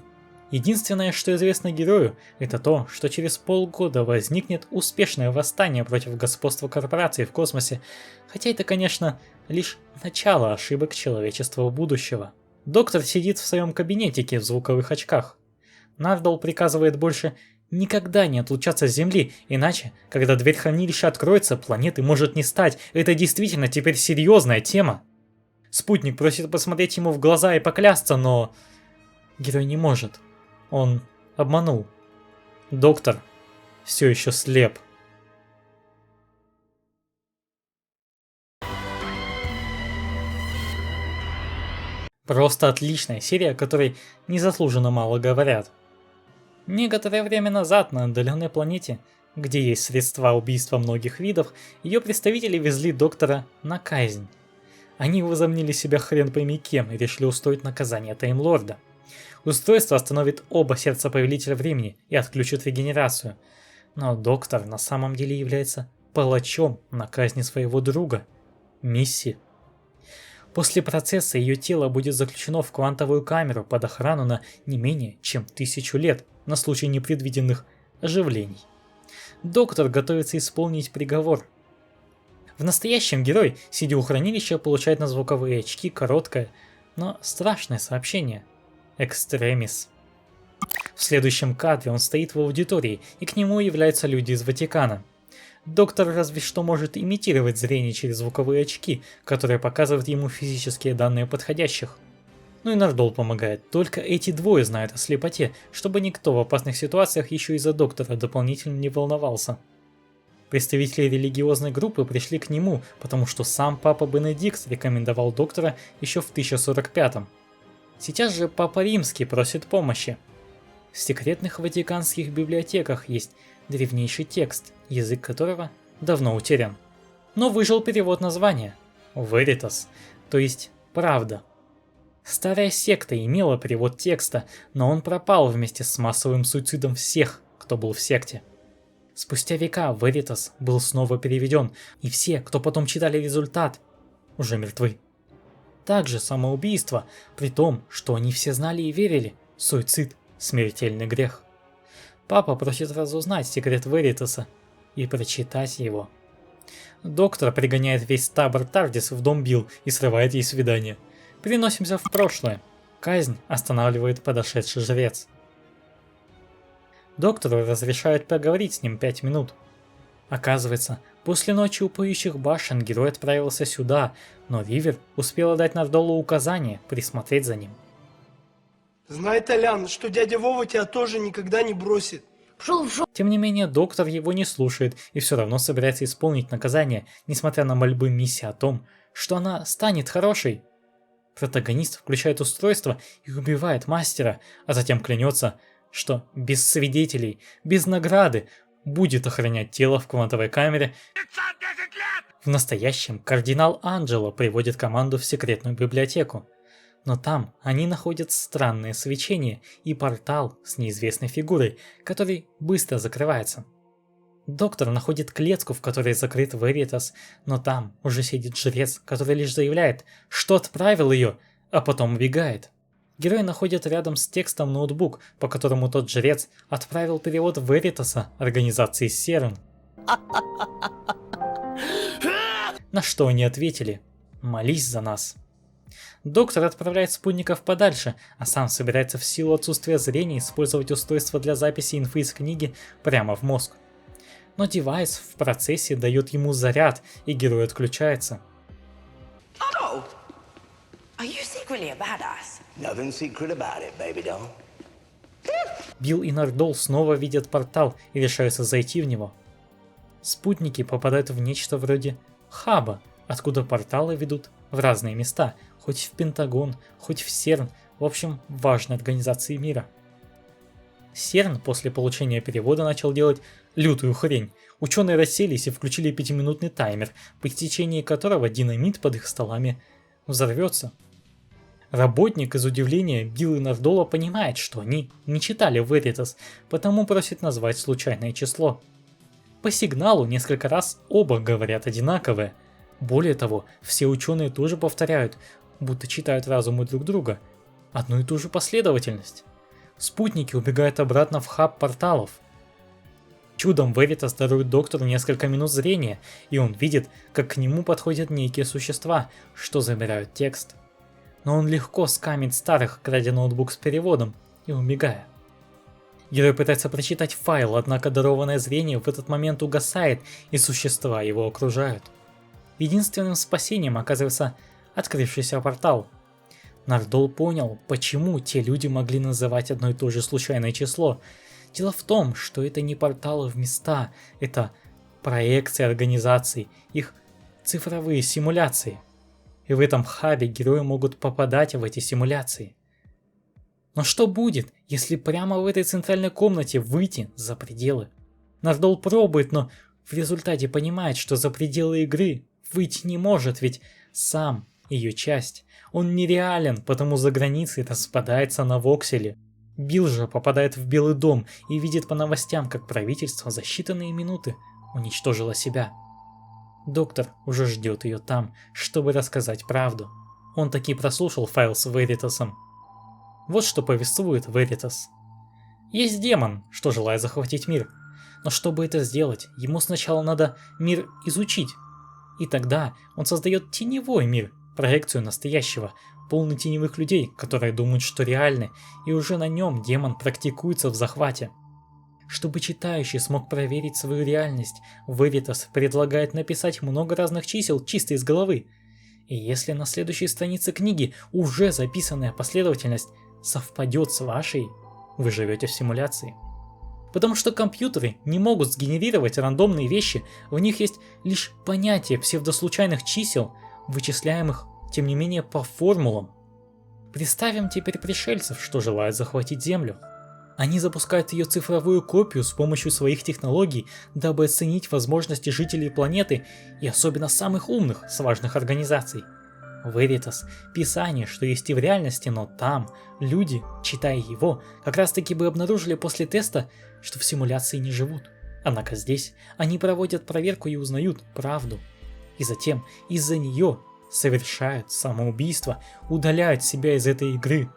Единственное, что известно герою, это то, что через полгода возникнет успешное восстание против господства корпораций в космосе, хотя это, конечно, лишь начало ошибок человечества будущего. Доктор сидит в своем кабинетике в звуковых очках. Нардол приказывает больше никогда не отлучаться с Земли, иначе, когда дверь хранилища откроется, планеты может не стать. Это действительно теперь серьезная тема. Спутник просит посмотреть ему в глаза и поклясться, но герой не может. Он обманул. Доктор все еще слеп. Просто отличная серия, о которой незаслуженно мало говорят. Некоторое время назад на отдаленной планете, где есть средства убийства многих видов, ее представители везли доктора на казнь. Они возомнили себя хрен пойми кем и решили устроить наказание Таймлорда. Устройство остановит оба сердца Повелителя Времени и отключит регенерацию. Но доктор на самом деле является палачом на казни своего друга, Мисси. После процесса ее тело будет заключено в квантовую камеру под охрану на не менее чем 1000 лет на случай непредвиденных оживлений. Доктор готовится исполнить приговор. В настоящем герой, сидя у хранилища, получает на звуковые очки короткое, но страшное сообщение. Экстремис. В следующем кадре он стоит в аудитории, и к нему являются люди из Ватикана. Доктор разве что может имитировать зрение через звуковые очки, которые показывают ему физические данные подходящих. Ну и Нардол помогает, только эти двое знают о слепоте, чтобы никто в опасных ситуациях еще из-за доктора дополнительно не волновался. Представители религиозной группы пришли к нему, потому что сам Папа Бенедикт рекомендовал доктора еще в 1045-м. Сейчас же Папа Римский просит помощи. В секретных ватиканских библиотеках есть древнейший текст, язык которого давно утерян. Но выжил перевод названия – Veritas, то есть «Правда». Старая секта имела перевод текста, но он пропал вместе с массовым суицидом всех, кто был в секте. Спустя века Veritas был снова переведен, и все, кто потом читали результат, уже мертвы. Также самоубийство, при том, что они все знали и верили, суицид – смертельный грех. Папа просит разузнать секрет Веритаса и прочитать его. Доктор пригоняет весь табор Тардис в дом Билл и срывает ей свидание. Переносимся в прошлое. Казнь останавливает подошедший жрец. Доктору разрешают поговорить с ним 5 минут. Оказывается, после ночи у поющих башен герой отправился сюда, но Ривер успела дать Нардолу указание присмотреть за ним. Знай, Толян, что дядя Вова тебя тоже никогда не бросит. Тем не менее, доктор его не слушает и все равно собирается исполнить наказание, несмотря на мольбы Мисси о том, что она станет хорошей. Протагонист включает устройство и убивает мастера, а затем клянется, что без свидетелей, без награды будет охранять тело в квантовой камере. В настоящем кардинал Анджело приводит команду в секретную библиотеку. Но там они находят странное свечение и портал с неизвестной фигурой, который быстро закрывается. Доктор находит клетку, в которой закрыт Веритас, но там уже сидит жрец, который лишь заявляет, что отправил ее, а потом убегает. Герой находит рядом с текстом ноутбук, по которому тот жрец отправил перевод Веритаса организации Серн. На что они ответили: «Молись за нас». Доктор отправляет спутников подальше, а сам собирается в силу отсутствия зрения использовать устройство для записи инфы из книги прямо в мозг. Но девайс в процессе дает ему заряд, и герой отключается. Oh, are you secretly a badass? Nothing secret about it, baby doll. Билл и Нардол снова видят портал и решаются зайти в него. Спутники попадают в нечто вроде хаба, откуда порталы ведут в разные места, хоть в Пентагон, хоть в Серн, в общем, важной организации мира. Серн после получения перевода начал делать лютую хрень. Ученые расселись и включили 5-минутный таймер, по истечении которого динамит под их столами взорвется. Работник из удивления Билл и Нардола понимает, что они не читали Веритас, потому просит назвать случайное число. По сигналу несколько раз оба говорят одинаковое. Более того, все ученые тоже повторяют, будто читают разумы друг друга, одну и ту же последовательность. Спутники убегают обратно в хаб порталов. Чудом Веритас дарует доктору несколько минут зрения, и он видит, как к нему подходят некие существа, что забирают текст. Но он легко скамит старых, крадя ноутбук с переводом и убегая. Герой пытается прочитать файл, однако дарованное зрение в этот момент угасает, и существа его окружают. Единственным спасением оказывается открывшийся портал. Нардол понял, почему те люди могли называть одно и то же случайное число. Дело в том, что это не порталы в места, это проекции организаций, их цифровые симуляции. И в этом хабе герои могут попадать в эти симуляции. Но что будет, если прямо в этой центральной комнате выйти за пределы? Нардол пробует, но в результате понимает, что за пределы игры выйти не может, ведь сам ее часть. Он нереален, потому за границей распадается на вокселе. Билл же попадает в Белый дом и видит по новостям, как правительство за считанные минуты уничтожило себя. Доктор уже ждет ее там, чтобы рассказать правду. Он таки прослушал файл с Веритасом. Вот что повествует Веритас. Есть демон, что желает захватить мир. Но чтобы это сделать, ему сначала надо мир изучить. И тогда он создает теневой мир, проекцию настоящего, полный теневых людей, которые думают, что реальны, и уже на нем демон практикуется в захвате. Чтобы читающий смог проверить свою реальность, Веритас предлагает написать много разных чисел чисто из головы. И если на следующей странице книги уже записанная последовательность совпадет с вашей, вы живете в симуляции. Потому что компьютеры не могут сгенерировать рандомные вещи, в них есть лишь понятие псевдослучайных чисел, вычисляемых, тем не менее, по формулам. Представим теперь пришельцев, что желают захватить Землю. Они запускают ее цифровую копию с помощью своих технологий, дабы оценить возможности жителей планеты и особенно самых умных с важных организаций. Веритас, писание, что есть и в реальности, но там люди, читая его, как раз таки бы обнаружили после теста, что в симуляции не живут. Однако здесь они проводят проверку и узнают правду. И затем из-за нее совершают самоубийство, удаляют себя из этой игры.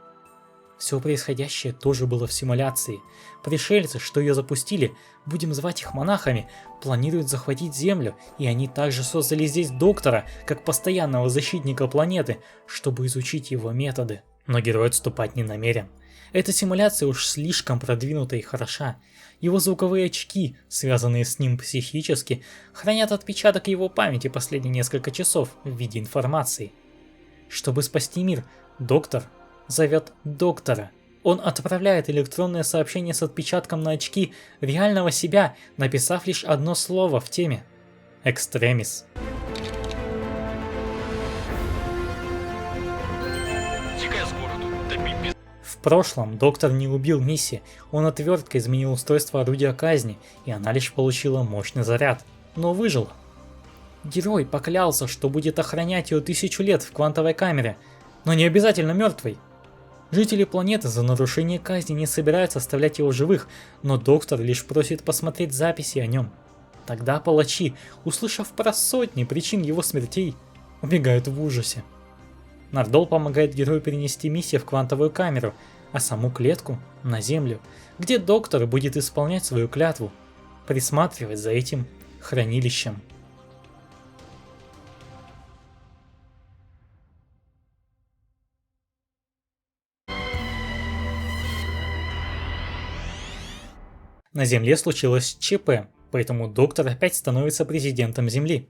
Все происходящее тоже было в симуляции. Пришельцы, что ее запустили, будем звать их монахами, планируют захватить Землю, и они также создали здесь доктора, как постоянного защитника планеты, чтобы изучить его методы. Но герой отступать не намерен. Эта симуляция уж слишком продвинута и хороша. Его звуковые очки, связанные с ним психически, хранят отпечаток его памяти последние несколько часов в виде информации. Чтобы спасти мир, доктор зовет доктора. Он отправляет электронное сообщение с отпечатком на очки реального себя, написав лишь одно слово в теме – «Экстремис». В прошлом доктор не убил Мисси, он отверткой изменил устройство орудия казни, и она лишь получила мощный заряд, но выжила. Герой поклялся, что будет охранять ее 1000 лет в квантовой камере, но не обязательно мертвой. Жители планеты за нарушение казни не собираются оставлять его живых, но доктор лишь просит посмотреть записи о нем. Тогда палачи, услышав про сотни причин его смертей, убегают в ужасе. Нардол помогает герою перенести Мисси в квантовую камеру, а саму клетку на Землю, где доктор будет исполнять свою клятву, присматривать за этим хранилищем. На Земле случилось ЧП, поэтому доктор опять становится президентом Земли.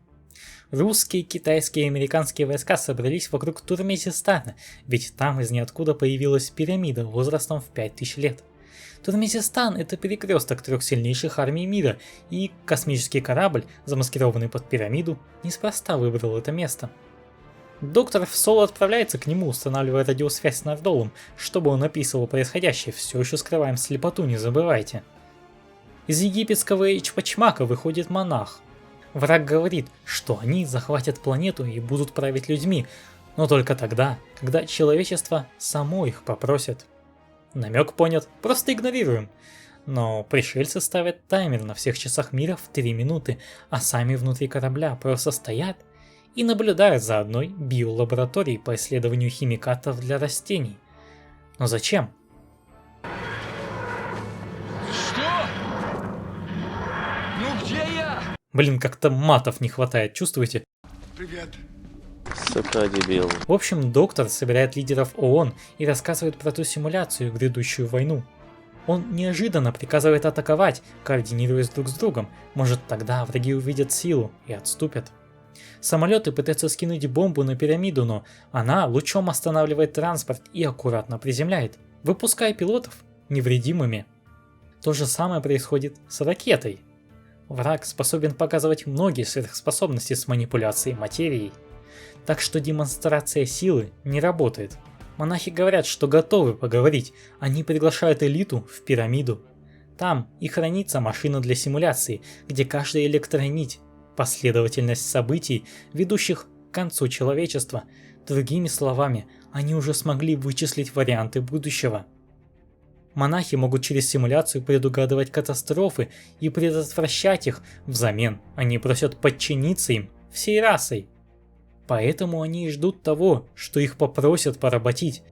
Русские, китайские и американские войска собрались вокруг Турмезистана, ведь там из ниоткуда появилась пирамида возрастом в 5000 лет. Турмезистан – это перекресток 3 сильнейших армий мира, и космический корабль, замаскированный под пирамиду, неспроста выбрал это место. Доктор в соло отправляется к нему, устанавливая радиосвязь с Нардолом, чтобы он описывал происходящее, все еще скрываем слепоту, не забывайте. Из египетского Эчпачмака выходит монах. Враг говорит, что они захватят планету и будут править людьми, но только тогда, когда человечество само их попросит. Намек понят, просто игнорируем. Но пришельцы ставят таймер на всех часах мира в 3 минуты, а сами внутри корабля просто стоят и наблюдают за одной биолабораторией по исследованию химикатов для растений. Но зачем? Блин, как-то матов не хватает, чувствуете? Привет. Сука, дебил. В общем, доктор собирает лидеров ООН и рассказывает про ту симуляцию, грядущую войну. Он неожиданно приказывает атаковать, координируясь друг с другом, может тогда враги увидят силу и отступят. Самолеты пытаются скинуть бомбу на пирамиду, но она лучом останавливает транспорт и аккуратно приземляет, выпуская пилотов невредимыми. То же самое происходит с ракетой. Враг способен показывать многие сверхспособности с манипуляцией материей. Так что демонстрация силы не работает. Монахи говорят, что готовы поговорить, они приглашают элиту в пирамиду. Там и хранится машина для симуляции, где каждая электронить – последовательность событий, ведущих к концу человечества. Другими словами, они уже смогли вычислить варианты будущего. Монахи могут через симуляцию предугадывать катастрофы и предотвращать их, взамен они просят подчиниться им всей расой. Поэтому они и ждут того, что их попросят поработить.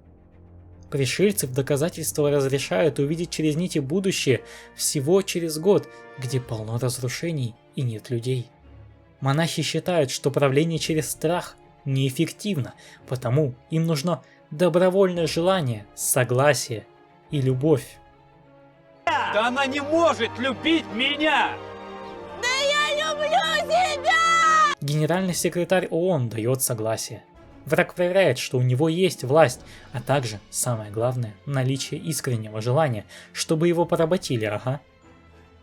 Пришельцы в доказательство разрешают увидеть через нити будущее всего через год, где полно разрушений и нет людей. Монахи считают, что правление через страх неэффективно, потому им нужно добровольное желание, согласие и любовь. Да она не может любить меня! Генеральный секретарь ООН дает согласие. Враг проверяет, что у него есть власть, а также, самое главное, наличие искреннего желания, чтобы его поработили, ага.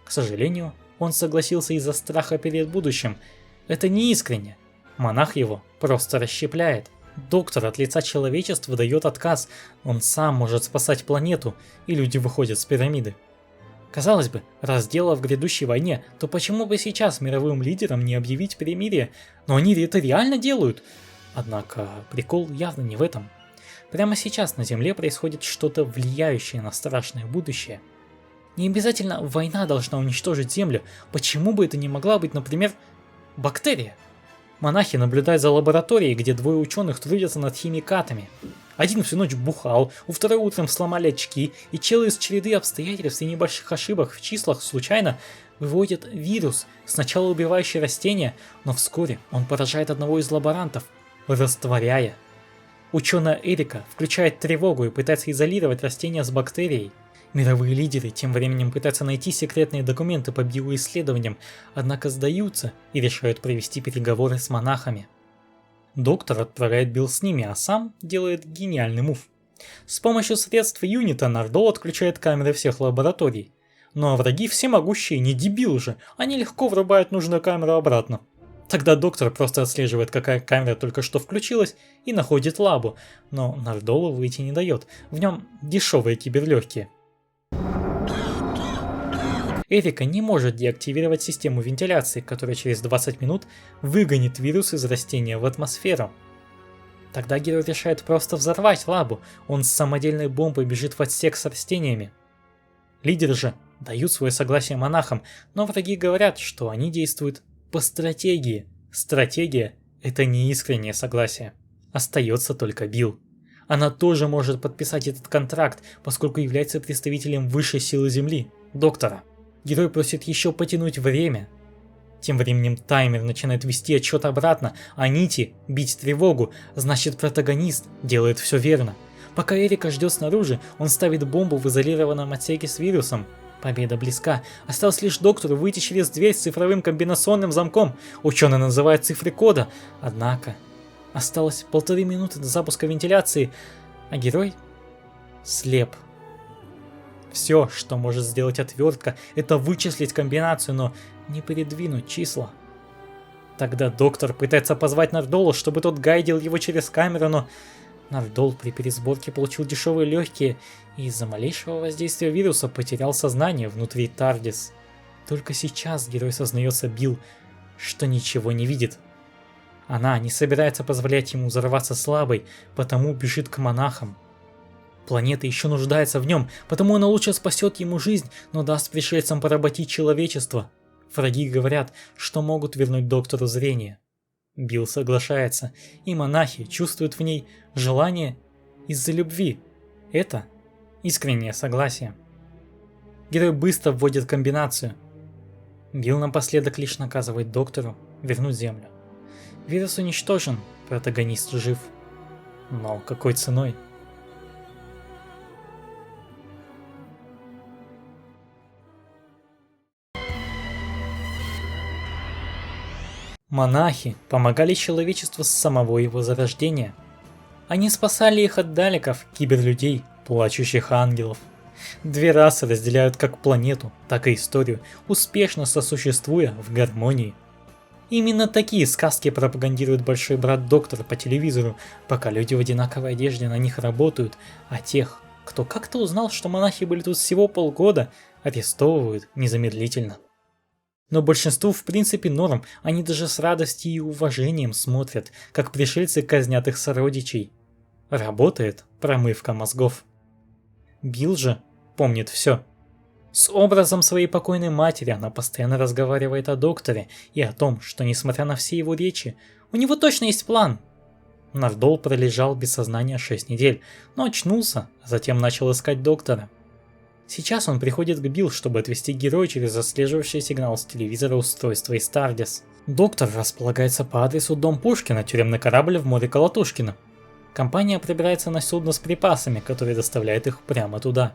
К сожалению, он согласился из-за страха перед будущим. Это не искренне. Монах его просто расщепляет. Доктор от лица человечества дает отказ, он сам может спасать планету, и люди выходят с пирамиды. Казалось бы, раз дело в грядущей войне, то почему бы сейчас мировым лидерам не объявить перемирие? Но они это реально делают. Однако прикол явно не в этом. Прямо сейчас на Земле происходит что-то влияющее на страшное будущее. Не обязательно война должна уничтожить Землю, почему бы это не могла быть, например, бактерия? Монахи наблюдают за лабораторией, где двое ученых трудятся над химикатами. Один всю ночь бухал, у второй утром сломали очки, и чел из череды обстоятельств и небольших ошибок в числах случайно выводит вирус, сначала убивающий растения, но вскоре он поражает одного из лаборантов, растворяя. Ученая Эрика включает тревогу и пытается изолировать растения с бактерией. Мировые лидеры тем временем пытаются найти секретные документы по биоисследованиям, однако сдаются и решают провести переговоры с монахами. Доктор отправляет Билл с ними, а сам делает гениальный мув. С помощью средств юнита Нардол отключает камеры всех лабораторий. Ну а враги всемогущие, не дебилы же, они легко врубают нужную камеру обратно. Тогда доктор просто отслеживает, какая камера только что включилась, и находит лабу, но Нардолу выйти не дает, в нем дешевые киберлегкие. Эрика не может деактивировать систему вентиляции, которая через 20 минут выгонит вирус из растения в атмосферу. Тогда герой решает просто взорвать лабу, он с самодельной бомбой бежит в отсек с растениями. Лидеры же дают свое согласие монахам, но враги говорят, что они действуют по стратегии. Стратегия – это не искреннее согласие. Остается только Билл. Она тоже может подписать этот контракт, поскольку является представителем высшей силы Земли – доктора. Герой просит еще потянуть время. Тем временем таймер начинает вести отчет обратно, а Нити бить тревогу, значит протагонист делает все верно. Пока Эрика ждет снаружи, он ставит бомбу в изолированном отсеке с вирусом. Победа близка. Осталось лишь доктору выйти через дверь с цифровым комбинационным замком. Ученый называет цифры кода. Однако, осталось 1,5 минуты до запуска вентиляции, а герой слеп. Все, что может сделать отвертка, это вычислить комбинацию, но не передвинуть числа. Тогда доктор пытается позвать Нардола, чтобы тот гайдил его через камеру, но Нардол при пересборке получил дешевые легкие и из-за малейшего воздействия вируса потерял сознание внутри Тардис. Только сейчас герой сознается Билл, что ничего не видит. Она не собирается позволять ему взорваться слабой, потому бежит к монахам. Планета еще нуждается в нем, потому она лучше спасет ему жизнь, но даст пришельцам поработить человечество. Враги говорят, что могут вернуть доктору зрение. Билл соглашается, и монахи чувствуют в ней желание из-за любви. Это искреннее согласие. Герой быстро вводит комбинацию. Билл напоследок лишь наказывает доктору вернуть Землю. Вирус уничтожен, протагонист жив. Но какой ценой? Монахи помогали человечеству с самого его зарождения. Они спасали их от далеков, киберлюдей, плачущих ангелов. Две расы разделяют как планету, так и историю, успешно сосуществуя в гармонии. Именно такие сказки пропагандирует большой брат доктор по телевизору, пока люди в одинаковой одежде на них работают, а тех, кто как-то узнал, что монахи были тут всего полгода, арестовывают незамедлительно. Но большинству в принципе норм, они даже с радостью и уважением смотрят, как пришельцы казнят их сородичей. Работает промывка мозгов. Билл же помнит все. С образом своей покойной матери она постоянно разговаривает о докторе и о том, что несмотря на все его речи, у него точно есть план. Нардол пролежал без сознания 6 недель, но очнулся, а затем начал искать доктора. Сейчас он приходит к Билл, чтобы отвезти героя через отслеживающий сигнал с телевизора устройства из Тардис. Доктор располагается по адресу Дом Пушкина, тюремный корабль в море Колотушкина. Компания пробирается на судно с припасами, которые доставляют их прямо туда.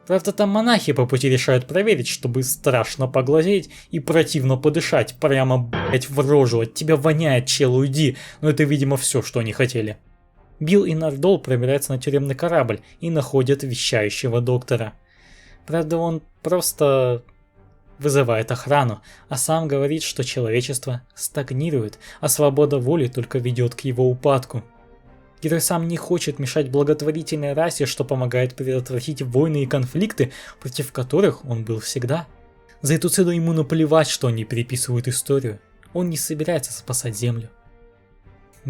Правда, там монахи по пути решают проверить, чтобы страшно поглазеть и противно подышать, прямо, блять, в рожу, от тебя воняет, чел, уйди, но это, видимо, все, что они хотели. Билл и Нардол пробираются на тюремный корабль и находят вещающего доктора. Правда, он просто вызывает охрану, а сам говорит, что человечество стагнирует, а свобода воли только ведет к его упадку. Герой сам не хочет мешать благотворительной расе, что помогает предотвратить войны и конфликты, против которых он был всегда. За эту цель ему наплевать, что они переписывают историю. Он не собирается спасать Землю.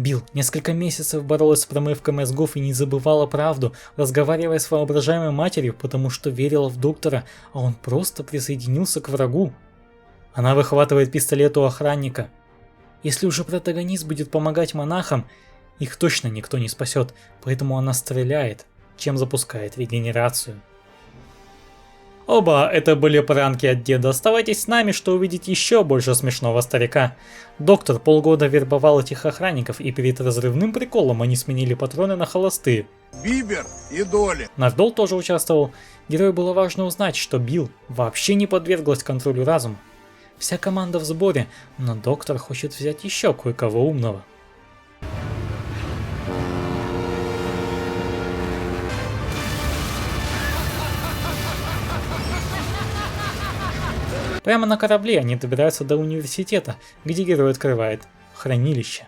Билл несколько месяцев боролась с промывкой мозгов и не забывала правду, разговаривая с воображаемой матерью, потому что верила в доктора, а он просто присоединился к врагу. Она выхватывает пистолет у охранника. Если уже протагонист будет помогать монахам, их точно никто не спасет, поэтому она стреляет, чем запускает регенерацию. Оба, это были пранки от деда. Оставайтесь с нами, что увидеть еще больше смешного старика. Доктор полгода вербовал этих охранников, и перед разрывным приколом они сменили патроны на холостые. Бибер и Доли. Нардол тоже участвовал. Герою было важно узнать, что Билл вообще не подверглась контролю разума. Вся команда в сборе, но доктор хочет взять еще кое-кого умного. Прямо на корабле они добираются до университета, где герой открывает хранилище.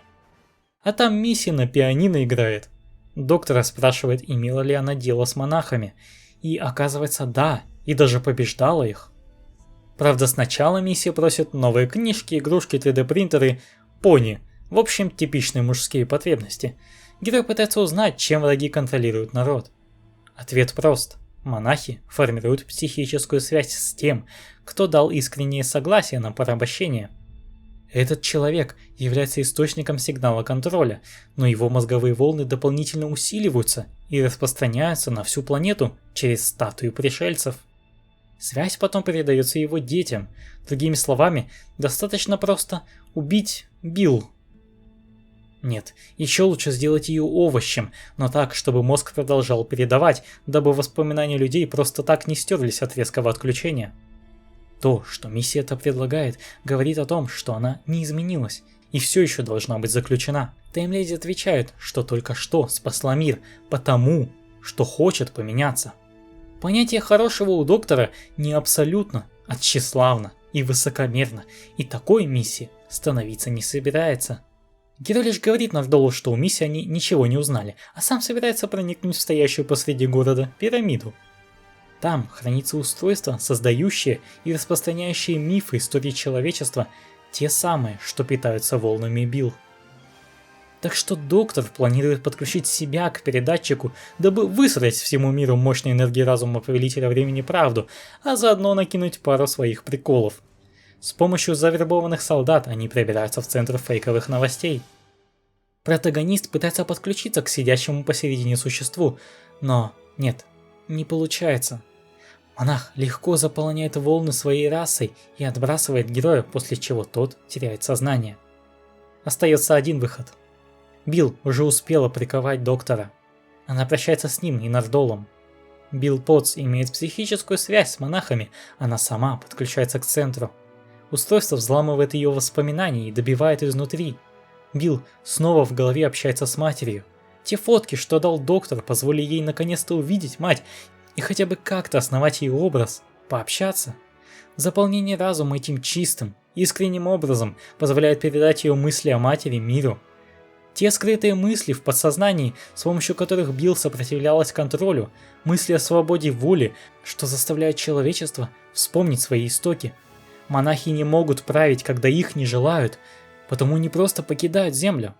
А там Мисси на пианино играет. Доктора спрашивает, имела ли она дело с монахами. И оказывается, да, и даже побеждала их. Правда, сначала Мисси просит новые книжки, игрушки, 3D-принтеры, пони. В общем, типичные мужские потребности. Герой пытается узнать, чем враги контролируют народ. Ответ прост. Монахи формируют психическую связь с тем, кто дал искреннее согласие на порабощение. Этот человек является источником сигнала контроля, но его мозговые волны дополнительно усиливаются и распространяются на всю планету через статую пришельцев. Связь потом передается его детям. Другими словами, достаточно просто убить Билл. Нет, еще лучше сделать ее овощем, но так, чтобы мозг продолжал передавать, дабы воспоминания людей просто так не стерлись от резкого отключения. То, что миссия это предлагает, говорит о том, что она не изменилась и все еще должна быть заключена. Таймледи отвечают, что только что спасла мир, потому что хочет поменяться. Понятие хорошего у доктора не абсолютно, а тщеславно и высокомерно, и такой миссии становиться не собирается. Герой лишь говорит Нардолу, что у миссии они ничего не узнали, а сам собирается проникнуть в стоящую посреди города пирамиду. Там хранится устройство, создающее и распространяющее мифы истории человечества, те самые, что питаются волнами Билл. Так что доктор планирует подключить себя к передатчику, дабы высрать всему миру мощной энергии разума повелителя времени правду, а заодно накинуть пару своих приколов. С помощью завербованных солдат они пробираются в центр фейковых новостей. Протагонист пытается подключиться к сидящему посередине существу, но нет, не получается. Монах легко заполняет волны своей расой и отбрасывает героя, после чего тот теряет сознание. Остается один выход. Билл уже успела приковать доктора. Она прощается с ним и Нардолом. Билл Потс имеет психическую связь с монахами, она сама подключается к центру. Устройство взламывает ее воспоминания и добивает изнутри. Билл снова в голове общается с матерью. Те фотки, что дал доктор, позволили ей наконец-то увидеть мать и хотя бы как-то основать ее образ, пообщаться. Заполнение разума этим чистым, искренним образом позволяет передать ее мысли о матери миру. Те скрытые мысли в подсознании, с помощью которых Билл сопротивлялась контролю, мысли о свободе воли, что заставляют человечество вспомнить свои истоки. Монахи не могут править, когда их не желают, потому не просто покидают землю.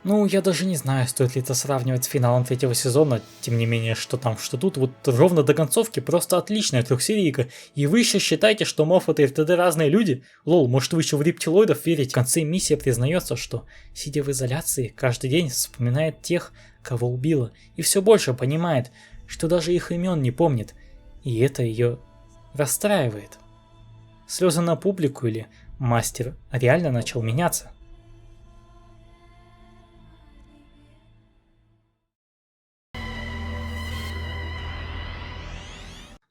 Ну, я даже не знаю, стоит ли это сравнивать с финалом третьего сезона, тем не менее, что там, что тут, вот ровно до концовки просто отличная трехсерийка, и вы еще считаете, что Моффат и РТД разные люди? Лол, может вы еще в рептилоидов верите? В конце миссия признается, что, сидя в изоляции, каждый день вспоминает тех, кого убила, и все больше понимает, что даже их имен не помнит, и это ее расстраивает. Слезы на публику или мастер реально начал меняться?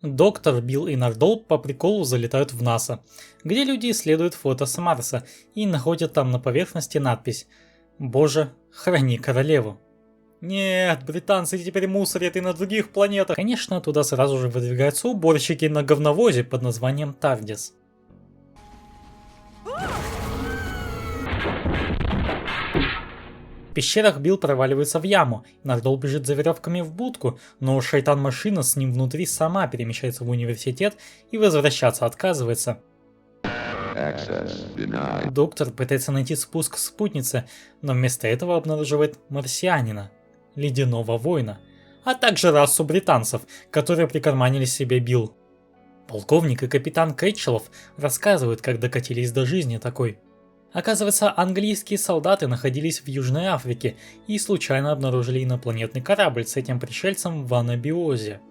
Доктор, Билл и Нардол по приколу залетают в НАСА, где люди исследуют фото с Марса и находят там на поверхности надпись «Боже, храни королеву». Нет, британцы теперь мусорят и на других планетах. Конечно, туда сразу же выдвигаются уборщики на говновозе под названием Тардис. В пещерах Билл проваливается в яму, Нардол бежит за веревками в будку, но шайтан-машина с ним внутри сама перемещается в университет и возвращаться отказывается. Доктор пытается найти спуск к спутнице, но вместо этого обнаруживает марсианина, ледяного воина, а также расу британцев, которые прикарманили себе Билл. Полковник и капитан Кэтчелов рассказывают, как докатились до жизни такой. Оказывается, английские солдаты находились в Южной Африке и случайно обнаружили инопланетный корабль с этим пришельцем в анабиозе.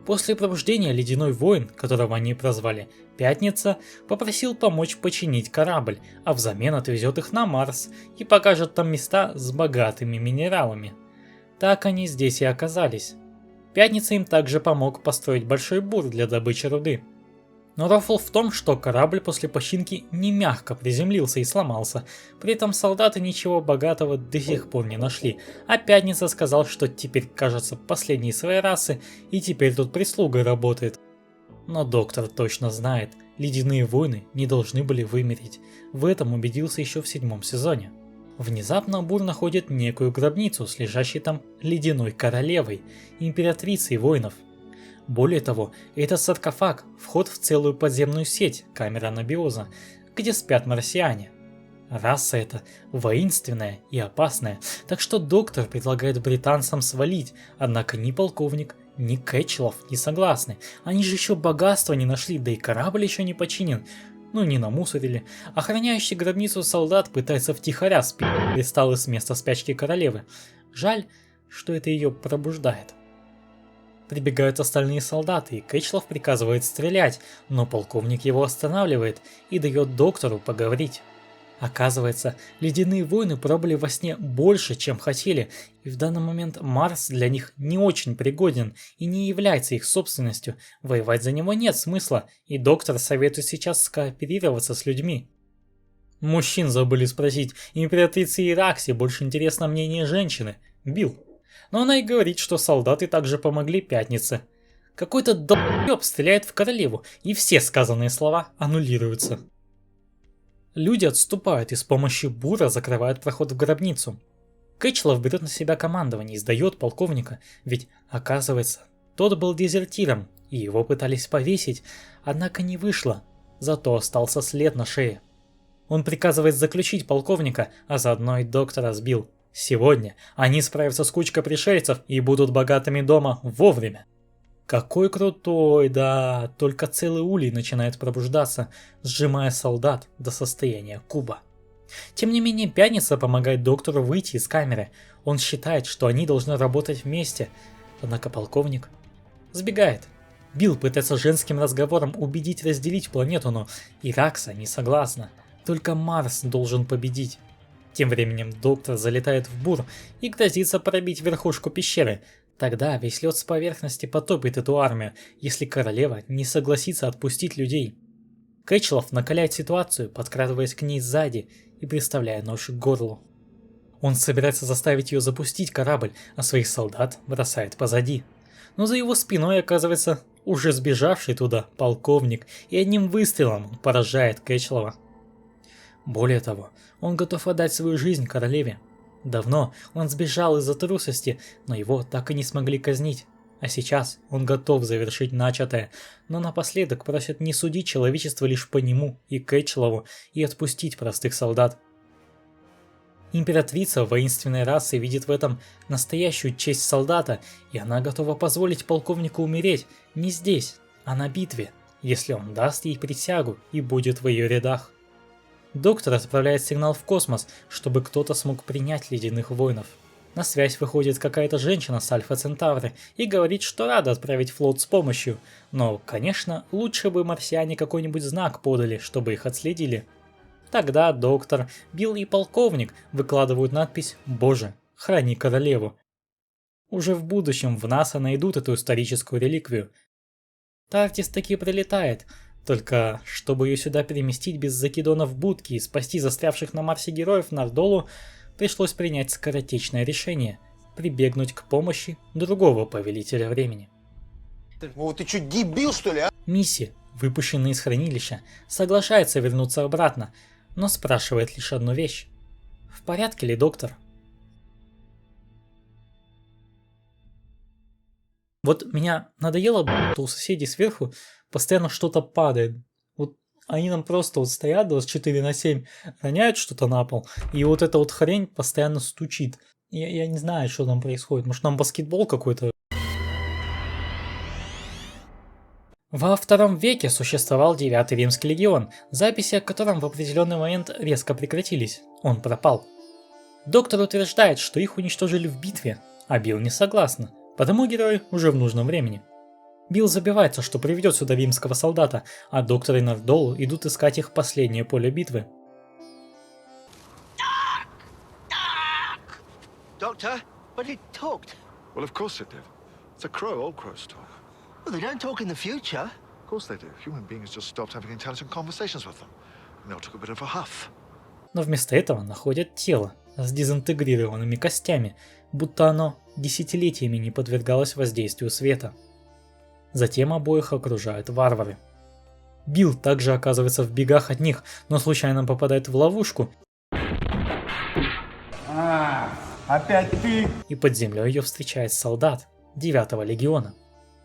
После пробуждения ледяной воин, которого они прозвали Пятница, попросил помочь починить корабль, а взамен отвезет их на Марс и покажет там места с богатыми минералами. Так они здесь и оказались. Пятница им также помог построить большой бур для добычи руды. Но рофл в том, что корабль после починки не мягко приземлился и сломался, при этом солдаты ничего богатого до сих пор не нашли, а Пятница сказал, что теперь, кажется, последней своей расы и теперь тут прислугой работает. Но доктор точно знает, ледяные войны не должны были вымереть, в этом убедился еще в 7-м сезоне. Внезапно Бур находит некую гробницу с лежащей там ледяной королевой, императрицей воинов. Более того, этот саркофаг – вход в целую подземную сеть, камера анабиоза, где спят марсиане. Раса эта воинственная и опасная, так что доктор предлагает британцам свалить, однако ни полковник, ни Кэтчелов не согласны. Они же еще богатства не нашли, да и корабль еще не починен. Ну не намусорили. Охраняющий гробницу солдат пытается втихаря спить кристаллы с места спячки королевы. Жаль, что это ее пробуждает. Прибегают остальные солдаты, и Кэтчелов приказывает стрелять, но полковник его останавливает и дает доктору поговорить. Оказывается, ледяные войны пробыли во сне больше, чем хотели, и в данный момент Марс для них не очень пригоден и не является их собственностью, воевать за него нет смысла, и доктор советует сейчас скооперироваться с людьми. Мужчин забыли спросить, императрице Иракси больше интересно мнение женщины, Билл. Но она и говорит, что солдаты также помогли Пятнице. Какой-то долбёб стреляет в королеву, и все сказанные слова аннулируются. Люди отступают и с помощью бура закрывают проход в гробницу. Кэтчелов берет на себя командование и сдает полковника, ведь, оказывается, тот был дезертиром, и его пытались повесить, однако не вышло, зато остался след на шее. Он приказывает заключить полковника, а заодно и доктора сбил. Сегодня они справятся с кучкой пришельцев и будут богатыми дома вовремя. Какой крутой, да, только целый улей начинает пробуждаться, сжимая солдат до состояния куба. Тем не менее, Пятница помогает доктору выйти из камеры. Он считает, что они должны работать вместе, однако полковник сбегает. Билл пытается женским разговором убедить разделить планету, но Иракса не согласна. Только Марс должен победить. Тем временем доктор залетает в бур и грозится пробить верхушку пещеры. Тогда весь лед с поверхности потопит эту армию, если королева не согласится отпустить людей. Кэтчелов накаляет ситуацию, подкрадываясь к ней сзади и приставляя нож к горлу. Он собирается заставить ее запустить корабль, а своих солдат бросает позади. Но за его спиной оказывается уже сбежавший туда полковник, и одним выстрелом поражает Кэтчелова. Более того, он готов отдать свою жизнь королеве. Давно он сбежал из-за трусости, но его так и не смогли казнить. А сейчас он готов завершить начатое, но напоследок просит не судить человечество лишь по нему и Кэтчелову и отпустить простых солдат. Императрица воинственной расы видит в этом настоящую честь солдата, и она готова позволить полковнику умереть не здесь, а на битве, если он даст ей присягу и будет в ее рядах. Доктор отправляет сигнал в космос, чтобы кто-то смог принять ледяных воинов. На связь выходит какая-то женщина с Альфа Центавры и говорит, что рада отправить флот с помощью, но, конечно, лучше бы марсиане какой-нибудь знак подали, чтобы их отследили. Тогда доктор, Билл и полковник выкладывают надпись «Боже, храни королеву». Уже в будущем в НАСА найдут эту историческую реликвию. Тартис таки прилетает, только чтобы ее сюда переместить без закидонов в будки и спасти застрявших на Марсе героев, Нардолу пришлось принять скоротечное решение – прибегнуть к помощи другого повелителя времени. О, ты что, дебил, что ли, а? Мисси, выпущенная из хранилища, соглашается вернуться обратно, но спрашивает лишь одну вещь. В порядке ли доктор? Вот меня надоело, что у соседей сверху постоянно что-то падает. Вот они нам просто вот стоят 24/7, роняют что-то на пол, и вот эта вот хрень постоянно стучит. Я не знаю, что там происходит. Может, нам баскетбол какой-то? Во II веке существовал 9-й Римский легион, записи о котором в определенный момент резко прекратились. Он пропал. Доктор утверждает, что их уничтожили в битве, а Билл не согласна, потому герой уже в нужном времени. Билл забивается, что приведет сюда римского солдата, а доктор и Нардол идут искать их последнее поле битвы. Doctor, but it talked. Well, of course it did. It's a crow. All crows talk. Well, they don't talk in the future. Of course they do. Human beings just stopped having intelligent conversations with them. And they all took a bit of a huff. Но вместо этого находят тело с дезинтегрированными костями, будто оно десятилетиями не подвергалось воздействию света. Затем обоих окружают варвары. Билл также оказывается в бегах от них, но случайно попадает в ловушку. Опять ты? И под землей ее встречает солдат 9-го легиона.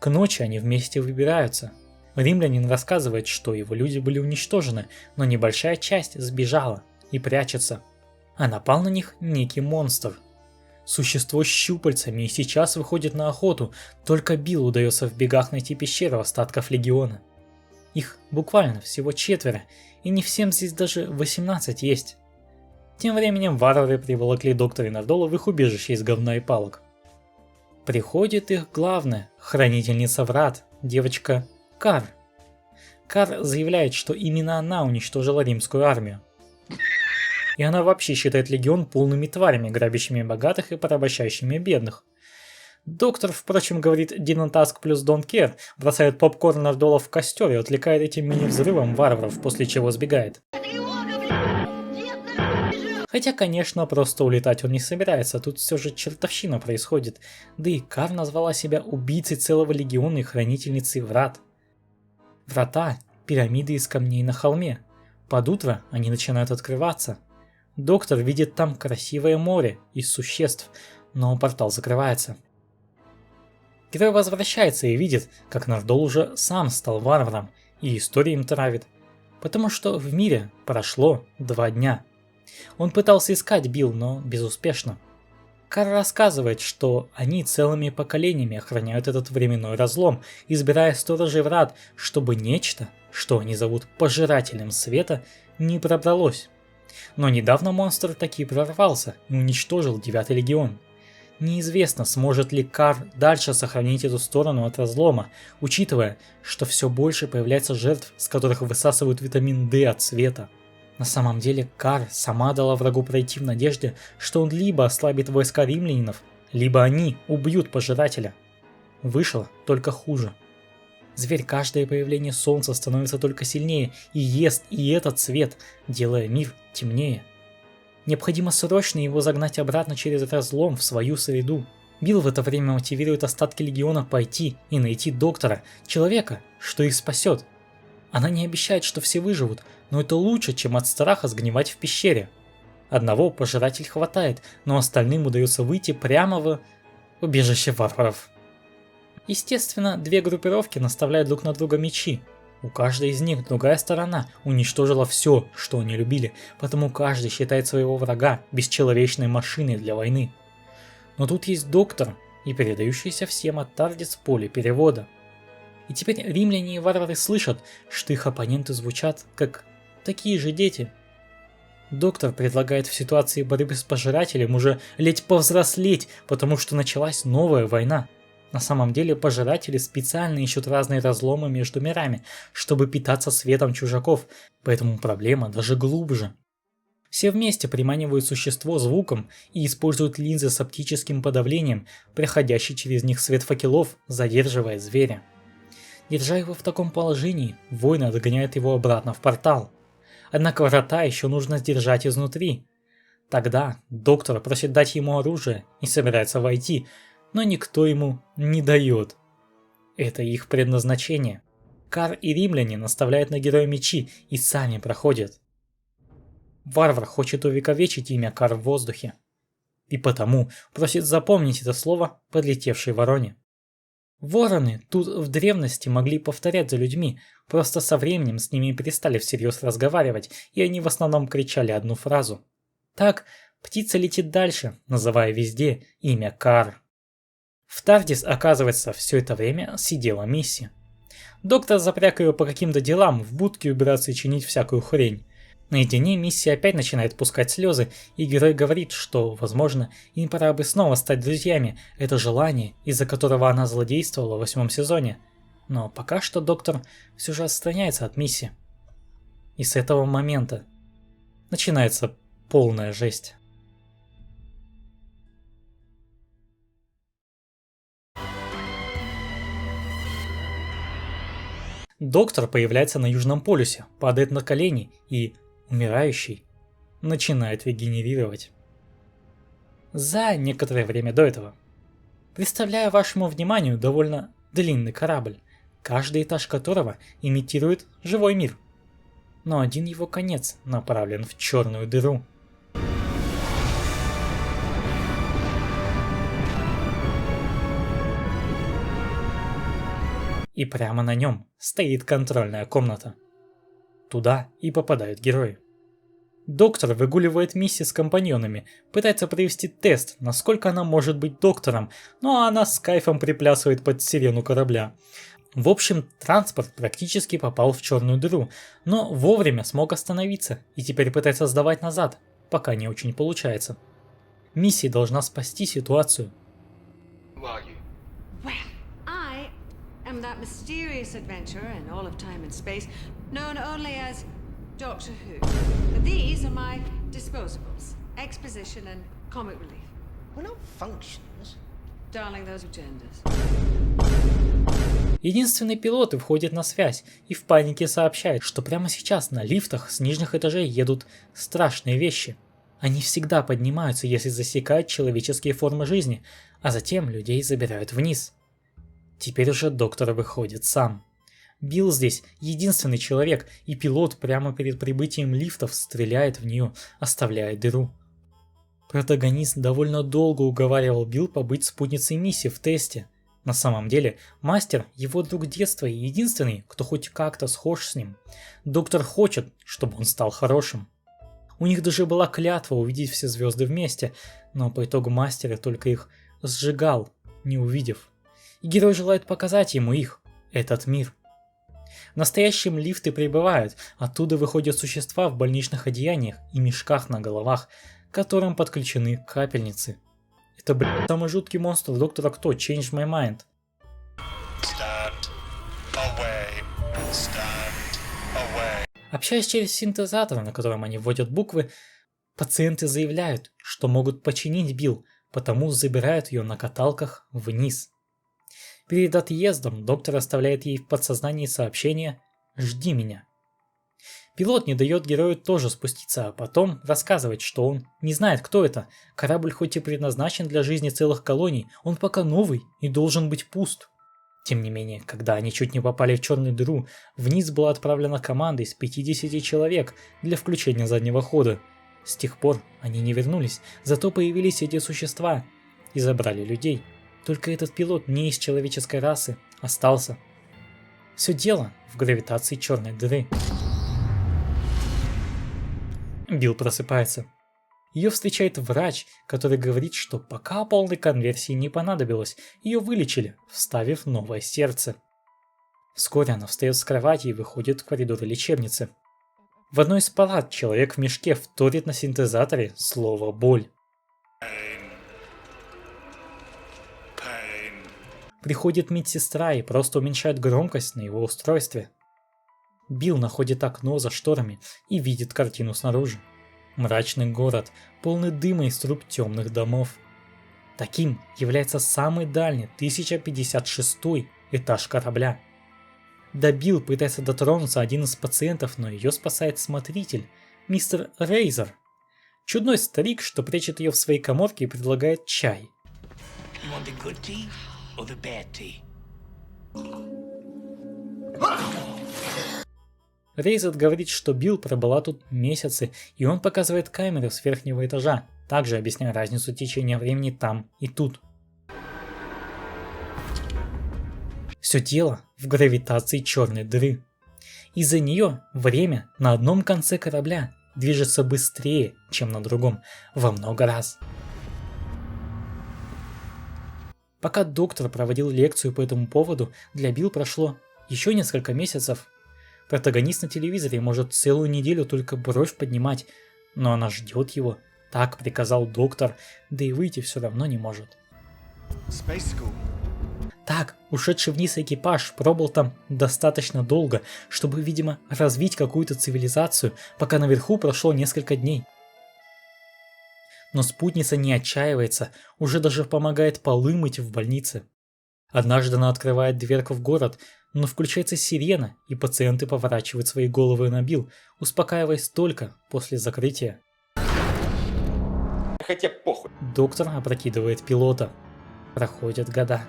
К ночи они вместе выбираются. Римлянин рассказывает, что его люди были уничтожены, но небольшая часть сбежала и прячется. А напал на них некий монстр. Существо с щупальцами и сейчас выходит на охоту, только Биллу удается в бегах найти пещеру остатков легиона. Их буквально всего 4, и не всем здесь даже 18 есть. Тем временем варвары приволокли доктора и Нардола в их убежище из говна и палок. Приходит их главная, хранительница врат, девочка Кар. Кар заявляет, что именно она уничтожила римскую армию. И она вообще считает легион полными тварями, грабящими богатых и порабощающими бедных. Доктор, впрочем, говорит «Didn't ask плюс don't care», бросает попкорн Нардола в костер и отвлекает этим мини-взрывом варваров, после чего сбегает. Хотя, конечно, просто улетать он не собирается, тут все же чертовщина происходит. Да и Кар назвала себя убийцей целого легиона и хранительницей врат. Врата – пирамиды из камней на холме. Под утро они начинают открываться. Доктор видит там красивое море из существ, но портал закрывается. Герой возвращается и видит, как Нардол уже сам стал варваром и историю им травит, потому что в мире прошло 2 дня. Он пытался искать Билл, но безуспешно. Кар рассказывает, что они целыми поколениями охраняют этот временной разлом, избирая сторожей врат, чтобы нечто, что они зовут Пожирателем Света, не пробралось. Но недавно монстр таки прорвался и уничтожил 9-й легион. Неизвестно, сможет ли Кар дальше сохранить эту сторону от разлома, учитывая, что все больше появляется жертв, с которых высасывают витамин D от света. На самом деле Кар сама дала врагу пройти в надежде, что он либо ослабит войска римлянинов, либо они убьют пожирателя. Вышло только хуже. Зверь каждое появление солнца становится только сильнее и ест и этот свет, делая мир темнее. Необходимо срочно его загнать обратно через разлом в свою среду. Билл в это время мотивирует остатки легиона пойти и найти доктора, человека, что их спасет. Она не обещает, что все выживут, но это лучше, чем от страха сгнивать в пещере. Одного пожиратель хватает, но остальным удается выйти прямо в убежище варваров. Естественно, 2 группировки наставляют друг на друга мечи. У каждой из них другая сторона уничтожила все, что они любили, потому каждый считает своего врага бесчеловечной машиной для войны. Но тут есть доктор и передающийся всем от Тардис поле перевода. И теперь римляне и варвары слышат, что их оппоненты звучат как такие же дети. Доктор предлагает в ситуации борьбы с пожирателем уже ледь повзрослеть, потому что началась новая война. На самом деле пожиратели специально ищут разные разломы между мирами, чтобы питаться светом чужаков, поэтому проблема даже глубже. Все вместе приманивают существо звуком и используют линзы с оптическим подавлением, проходящий через них свет факелов, задерживая зверя. Держа его в таком положении, воин отгоняет его обратно в портал. Однако врата еще нужно сдержать изнутри. Тогда доктор просит дать ему оружие и собирается войти, но никто ему не дает. Это их предназначение. Кар и римляне наставляют на героя мечи и сами проходят. Варвар хочет увековечить имя Кар в воздухе. И потому просит запомнить это слово подлетевшей вороне. Вороны тут в древности могли повторять за людьми, просто со временем с ними перестали всерьез разговаривать, и они в основном кричали одну фразу. Так, птица летит дальше, называя везде имя Кар. В Тардис, оказывается, все это время сидела Мисси. Доктор запряг ее по каким-то делам, в будке убираться и чинить всякую хрень. Наедине Мисси опять начинает пускать слезы, и герой говорит, что, возможно, им пора бы снова стать друзьями, это желание, из-за которого она злодействовала в 8 сезоне. Но пока что доктор все же отстраняется от Мисси. И с этого момента начинается полная жесть. Доктор появляется на Южном полюсе, падает на колени и, умирающий, начинает регенерировать. За некоторое время до этого. Представляю вашему вниманию довольно длинный корабль, каждый этаж которого имитирует живой мир. Но один его конец направлен в черную дыру. И прямо на нем стоит контрольная комната. Туда и попадают герои. Доктор выгуливает Мисси с компаньонами, пытается провести тест, насколько она может быть доктором, но она с кайфом приплясывает под сирену корабля. В общем, транспорт практически попал в черную дыру, но вовремя смог остановиться и теперь пытается сдавать назад, пока не очень получается. Мисси должна спасти ситуацию. I'm that mysterious adventurer in all of time and space, known only as Doctor Who. These are my disposables, exposition and comic relief. We're not functions. Darling, those are genders. Единственный пилот и входит на связь и в панике сообщает, что прямо сейчас на лифтах с нижних этажей едут страшные вещи. Они всегда поднимаются, если засекают человеческие формы жизни, а затем людей забирают вниз. Теперь уже доктор выходит сам. Билл здесь единственный человек, и пилот прямо перед прибытием лифтов стреляет в нее, оставляя дыру. Протагонист довольно долго уговаривал Билл побыть спутницей Мисси в тесте. На самом деле, мастер – его друг детства и единственный, кто хоть как-то схож с ним. Доктор хочет, чтобы он стал хорошим. У них даже была клятва увидеть все звезды вместе, но по итогу мастер только их сжигал, не увидев. И герой желает показать ему их, этот мир. В настоящем лифты прибывают, оттуда выходят существа в больничных одеяниях и мешках на головах, к которым подключены капельницы. Это, самый жуткий монстр Доктора Кто, Change My Mind. Общаясь через синтезатор, на котором они вводят буквы, пациенты заявляют, что могут починить Билл, потому забирают ее на каталках вниз. Перед отъездом доктор оставляет ей в подсознании сообщение «Жди меня». Пилот не дает герою тоже спуститься, а потом рассказывает, что он не знает, кто это. Корабль хоть и предназначен для жизни целых колоний, он пока новый и должен быть пуст. Тем не менее, когда они чуть не попали в черную дыру, вниз была отправлена команда из 50 человек для включения заднего хода. С тех пор они не вернулись, зато появились эти существа и забрали людей. Только этот пилот не из человеческой расы остался. Все дело в гравитации черной дыры. Билл просыпается. Ее встречает врач, который говорит, что пока полной конверсии не понадобилось, ее вылечили, вставив новое сердце. Вскоре она встает с кровати и выходит в коридоры лечебницы. В одной из палат человек в мешке вторит на синтезаторе слово «боль». Приходит медсестра и просто уменьшает громкость на его устройстве. Билл находит окно за шторами и видит картину снаружи. Мрачный город, полный дыма из труб темных домов. Таким является самый дальний 1056-й этаж корабля. До Билл пытается дотронуться один из пациентов, но ее спасает смотритель, мистер Рейзер. Чудной старик, что прячет ее в своей каморке и предлагает чай. Рейзер говорит, что Билл пробыла тут месяцы, и он показывает камеру с верхнего этажа, также объясняя разницу течения времени там и тут. Все дело в гравитации черной дыры. Из-за нее время на одном конце корабля движется быстрее, чем на другом, во много раз. Пока доктор проводил лекцию по этому поводу, для Билл прошло еще несколько месяцев. Протагонист на телевизоре может целую неделю только бровь поднимать, но она ждет его. Так приказал доктор, да и выйти все равно не может. Так, ушедший вниз экипаж пробыл там достаточно долго, чтобы, видимо, развить какую-то цивилизацию, пока наверху прошло несколько дней. Но спутница не отчаивается, уже даже помогает полы мыть в больнице. Однажды она открывает дверку в город, но включается сирена, и пациенты поворачивают свои головы на Билл, успокаиваясь только после закрытия. Хотя похуй. Доктор опрокидывает пилота. Проходят года.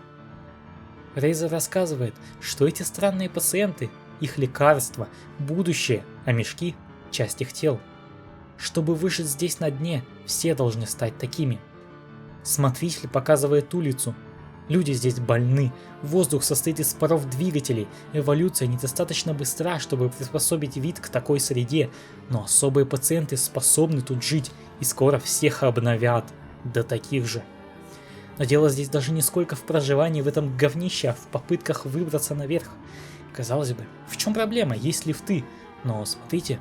Рейзер рассказывает, что эти странные пациенты, их лекарства, будущее, а мешки – часть их тел. Чтобы выжить здесь на дне, все должны стать такими. Смотритель показывает улицу. Люди здесь больны, воздух состоит из паров двигателей, эволюция недостаточно быстра, чтобы приспособить вид к такой среде, но особые пациенты способны тут жить, и скоро всех обновят до таких же. Но дело здесь даже не сколько в проживании в этом говнище, а в попытках выбраться наверх. Казалось бы, в чем проблема, есть лифты? Но смотрите,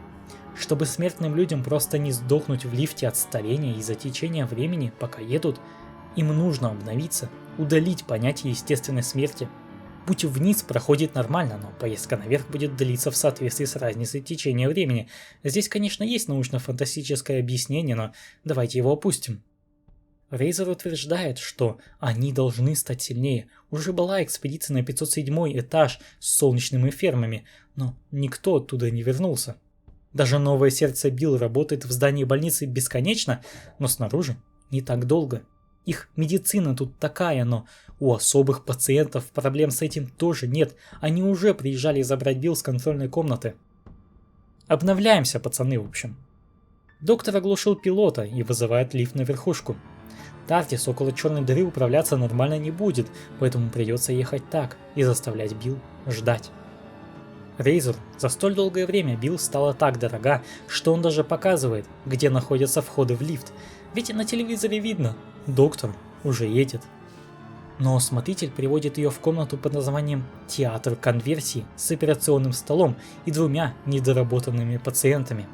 чтобы смертным людям просто не сдохнуть в лифте от старения из-за течения времени, пока едут, им нужно обновиться, удалить понятие естественной смерти. Путь вниз проходит нормально, но поездка наверх будет длиться в соответствии с разницей течения времени. Здесь, конечно, есть научно-фантастическое объяснение, но давайте его опустим. Рейзер утверждает, что они должны стать сильнее. Уже была экспедиция на 507 этаж с солнечными фермами, но никто оттуда не вернулся. Даже новое сердце Билл работает в здании больницы бесконечно, но снаружи не так долго. Их медицина тут такая, но у особых пациентов проблем с этим тоже нет. Они уже приезжали забрать Билл с контрольной комнаты. Обновляемся, пацаны, в общем. Доктор оглушил пилота и вызывает лифт на верхушку. Тартис около черной дыры управляться нормально не будет, поэтому придется ехать так и заставлять Билл ждать. Рейзер за столь долгое время Билл стала так дорога, что он даже показывает, где находятся входы в лифт, ведь на телевизоре видно, доктор уже едет. Но смотритель приводит ее в комнату под названием «Театр конверсии» с операционным столом и 2 недоработанными пациентами.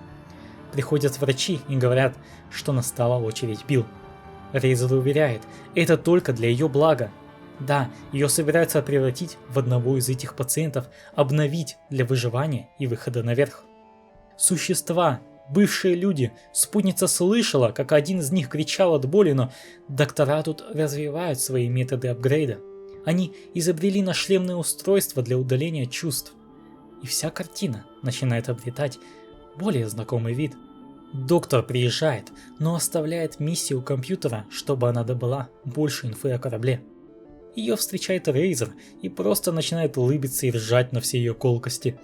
Приходят врачи и говорят, что настала очередь Билл. Рейзер уверяет, это только для ее блага. Да, ее собираются превратить в одного из этих пациентов, обновить для выживания и выхода наверх. Существа, бывшие люди, спутница слышала, как один из них кричал от боли, но доктора тут развивают свои методы апгрейда. Они изобрели нашлемное устройство для удаления чувств. И вся картина начинает обретать более знакомый вид. Доктор приезжает, но оставляет миссию компьютера, чтобы она добыла больше инфы о корабле. Ее встречает Рейзер и просто начинает улыбиться и ржать на все ее колкости.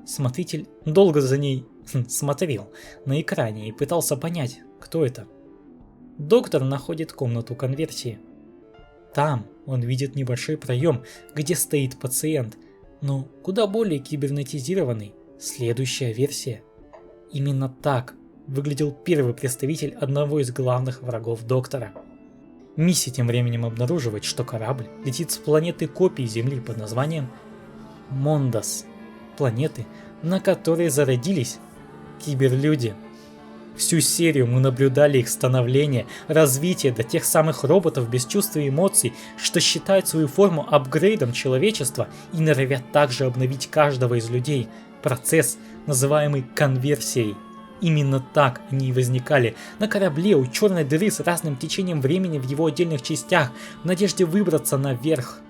Смотритель долго за ней смотрел на экране и пытался понять, кто это. Доктор находит комнату конверсии. Там он видит небольшой проем, где стоит пациент, но куда более кибернетизированный, следующая версия. Именно так выглядел первый представитель одного из главных врагов доктора. Миссия тем временем обнаруживает, что корабль летит с планеты копии Земли под названием Мондас, планеты, на которой зародились киберлюди. Всю серию мы наблюдали их становление, развитие до тех самых роботов без чувств и эмоций, что считают свою форму апгрейдом человечества и норовят также обновить каждого из людей. Процесс, называемый конверсией. Именно так они и возникали на корабле у черной дыры с разным течением времени в его отдельных частях, в надежде выбраться наверх.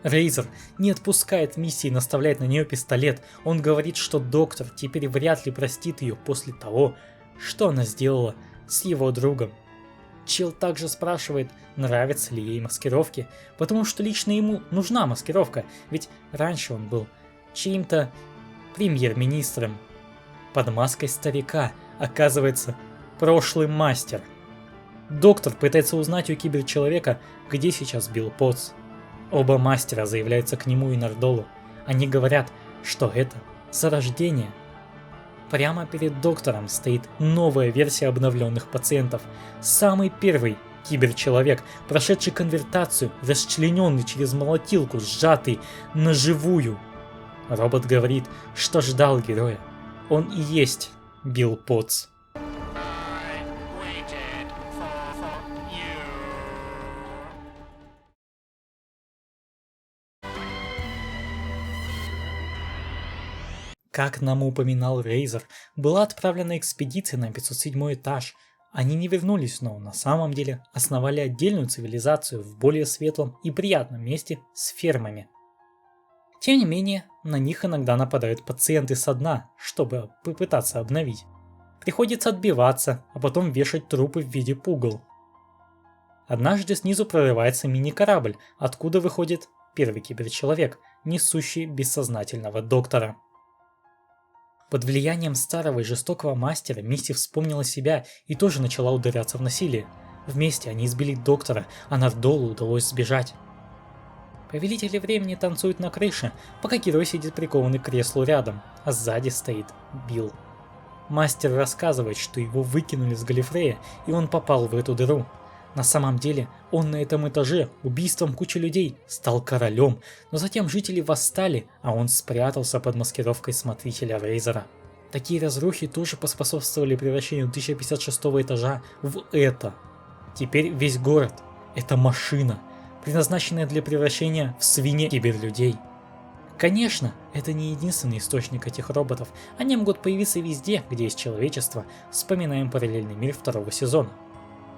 Рейзер не отпускает миссии и наставляет на нее пистолет. Он говорит, что доктор теперь вряд ли простит ее после того, что она сделала с его другом. Чел также спрашивает, нравятся ли ей маскировки, потому что лично ему нужна маскировка, ведь раньше он был чьим-то премьер-министром. Под маской старика оказывается прошлый мастер. Доктор пытается узнать у киберчеловека, где сейчас Билл Потс. Оба мастера заявляются к нему и Нардолу. Они говорят, что это зарождение. Прямо перед доктором стоит новая версия обновленных пациентов. Самый первый киберчеловек, прошедший конвертацию, расчлененный через молотилку, сжатый на живую. Робот говорит, что ждал героя. Он и есть Билл Потц. Как нам упоминал Рейзер, была отправлена экспедиция на 507 этаж. Они не вернулись, но на самом деле основали отдельную цивилизацию в более светлом и приятном месте с фермами. Тем не менее, на них иногда нападают пациенты со дна, чтобы попытаться обновить. Приходится отбиваться, а потом вешать трупы в виде пугал. Однажды снизу прорывается мини-корабль, откуда выходит первый киберчеловек, несущий бессознательного доктора. Под влиянием старого и жестокого мастера Мисти вспомнила себя и тоже начала ударяться в насилие. Вместе они избили доктора, а Нардолу удалось сбежать. Повелители времени танцуют на крыше, пока герой сидит прикованный к креслу рядом, а сзади стоит Билл. Мастер рассказывает, что его выкинули с Галифрея, и он попал в эту дыру. На самом деле, он на этом этаже убийством кучи людей стал королем, но затем жители восстали, а он спрятался под маскировкой смотрителя Рейзера. Такие разрухи тоже поспособствовали превращению 1056 этажа в это. Теперь весь город — это машина, предназначенная для превращения в свиней-киберлюдей. Конечно, это не единственный источник этих роботов, они могут появиться везде, где есть человечество, вспоминаем параллельный мир второго сезона.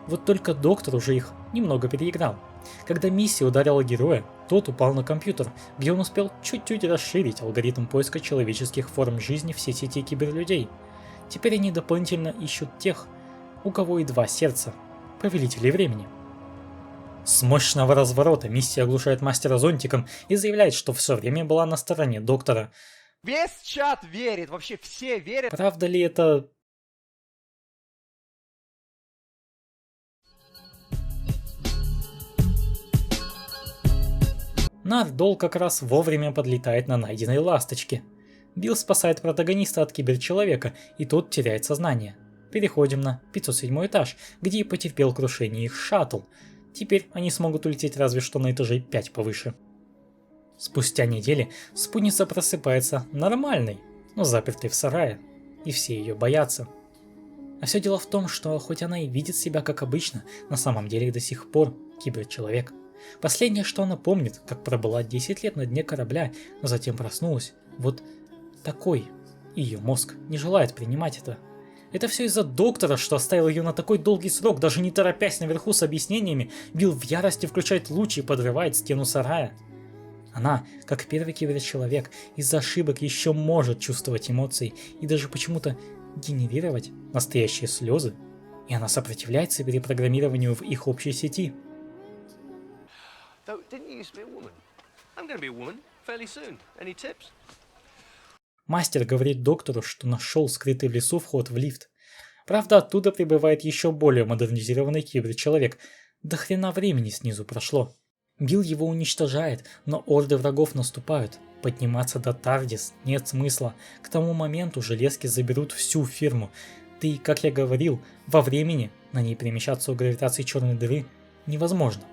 Вот только доктор уже их немного переиграл. Когда миссия ударила героя, тот упал на компьютер, где он успел чуть-чуть расширить алгоритм поиска человеческих форм жизни в сети киберлюдей. Теперь они дополнительно ищут тех, у кого и два сердца, повелителей времени. С мощного разворота миссия оглушает мастера зонтиком и заявляет, что все время была на стороне доктора. Весь чат верит, вообще все верят. Правда ли это... Нардол как раз вовремя подлетает на найденной ласточке. Билл спасает протагониста от киберчеловека, и тот теряет сознание. Переходим на 507 этаж, где и потерпел крушение их шаттл. Теперь они смогут улететь разве что на этажей 5 повыше. Спустя недели спутница просыпается нормальной, но запертой в сарае, и все ее боятся. А все дело в том, что хоть она и видит себя как обычно, на самом деле до сих пор киберчеловек. Последнее, что она помнит, как пробыла 10 лет на дне корабля, но затем проснулась. Вот такой. Ее мозг не желает принимать это. Это все из-за доктора, что оставил ее на такой долгий срок, даже не торопясь наверху с объяснениями. Билл в ярости включает луч и подрывает стену сарая. Она, как первый киберчеловек, из-за ошибок еще может чувствовать эмоции и даже почему-то генерировать настоящие слезы. И она сопротивляется перепрограммированию в их общей сети. Мастер говорит доктору, что нашел скрытый в лесу вход в лифт. Правда, оттуда прибывает еще более модернизированный киберчеловек. До хрена времени снизу прошло. Билл его уничтожает, но орды врагов наступают. Подниматься до Тардис нет смысла. К тому моменту железки заберут всю фирму. Да и, как я говорил, во времени на ней перемещаться у гравитации черной дыры невозможно.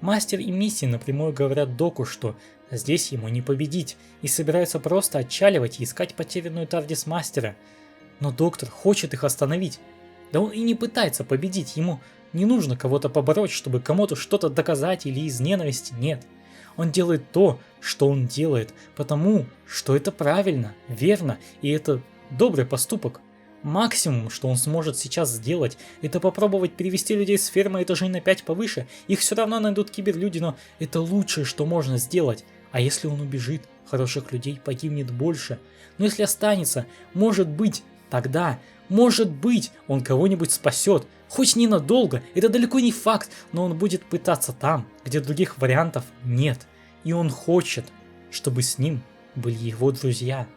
Мастер и Мисси напрямую говорят доку, что здесь ему не победить, и собираются просто отчаливать и искать потерянную Тардис мастера. Но доктор хочет их остановить. Да он и не пытается победить, ему не нужно кого-то побороть, чтобы кому-то что-то доказать или из ненависти, нет. Он делает то, что он делает, потому что это правильно, верно, и это добрый поступок. Максимум, что он сможет сейчас сделать, это попробовать перевести людей с фермы этажей на 5 повыше. Их все равно найдут киберлюди, но это лучшее, что можно сделать. А если он убежит, хороших людей погибнет больше. Но если останется, может быть, тогда, может быть, он кого-нибудь спасет. Хоть ненадолго, это далеко не факт, но он будет пытаться там, где других вариантов нет. И он хочет, чтобы с ним были его друзья.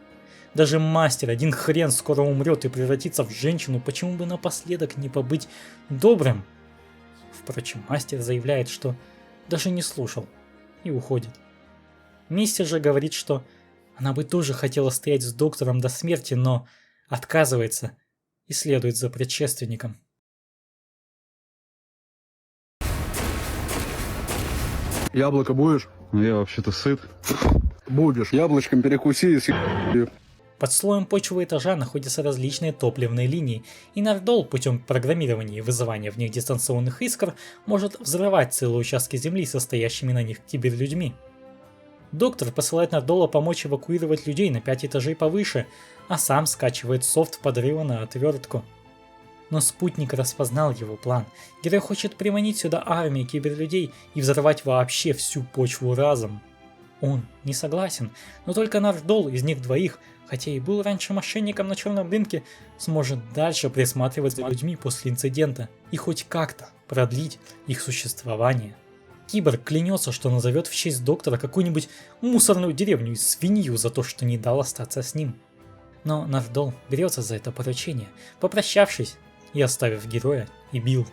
Даже мастер один хрен скоро умрет и превратится в женщину, почему бы напоследок не побыть добрым? Впрочем, мастер заявляет, что даже не слушал и уходит. Мисси же говорит, что она бы тоже хотела стоять с доктором до смерти, но отказывается и следует за предшественником. Яблоко будешь? Ну я вообще-то сыт. Будешь. Яблочком перекуси и съешь. Под слоем почвы этажа находятся различные топливные линии, и Нардол путем программирования и вызывания в них дистанционных искр может взрывать целые участки земли, состоящими на них киберлюдьми. Доктор посылает Нардола помочь эвакуировать людей на 5 этажей повыше, а сам скачивает софт подрыва на отвертку. Но спутник распознал его план. Герой хочет приманить сюда армии киберлюдей и взорвать вообще всю почву разом. Он не согласен, но только Нардол из них двоих, хотя и был раньше мошенником на черном рынке, сможет дальше присматривать за людьми после инцидента и хоть как-то продлить их существование. Киборг клянется, что назовет в честь доктора какую-нибудь мусорную деревню и свинью за то, что не дал остаться с ним. Но Нардол берется за это поручение, попрощавшись и оставив героя и Билл.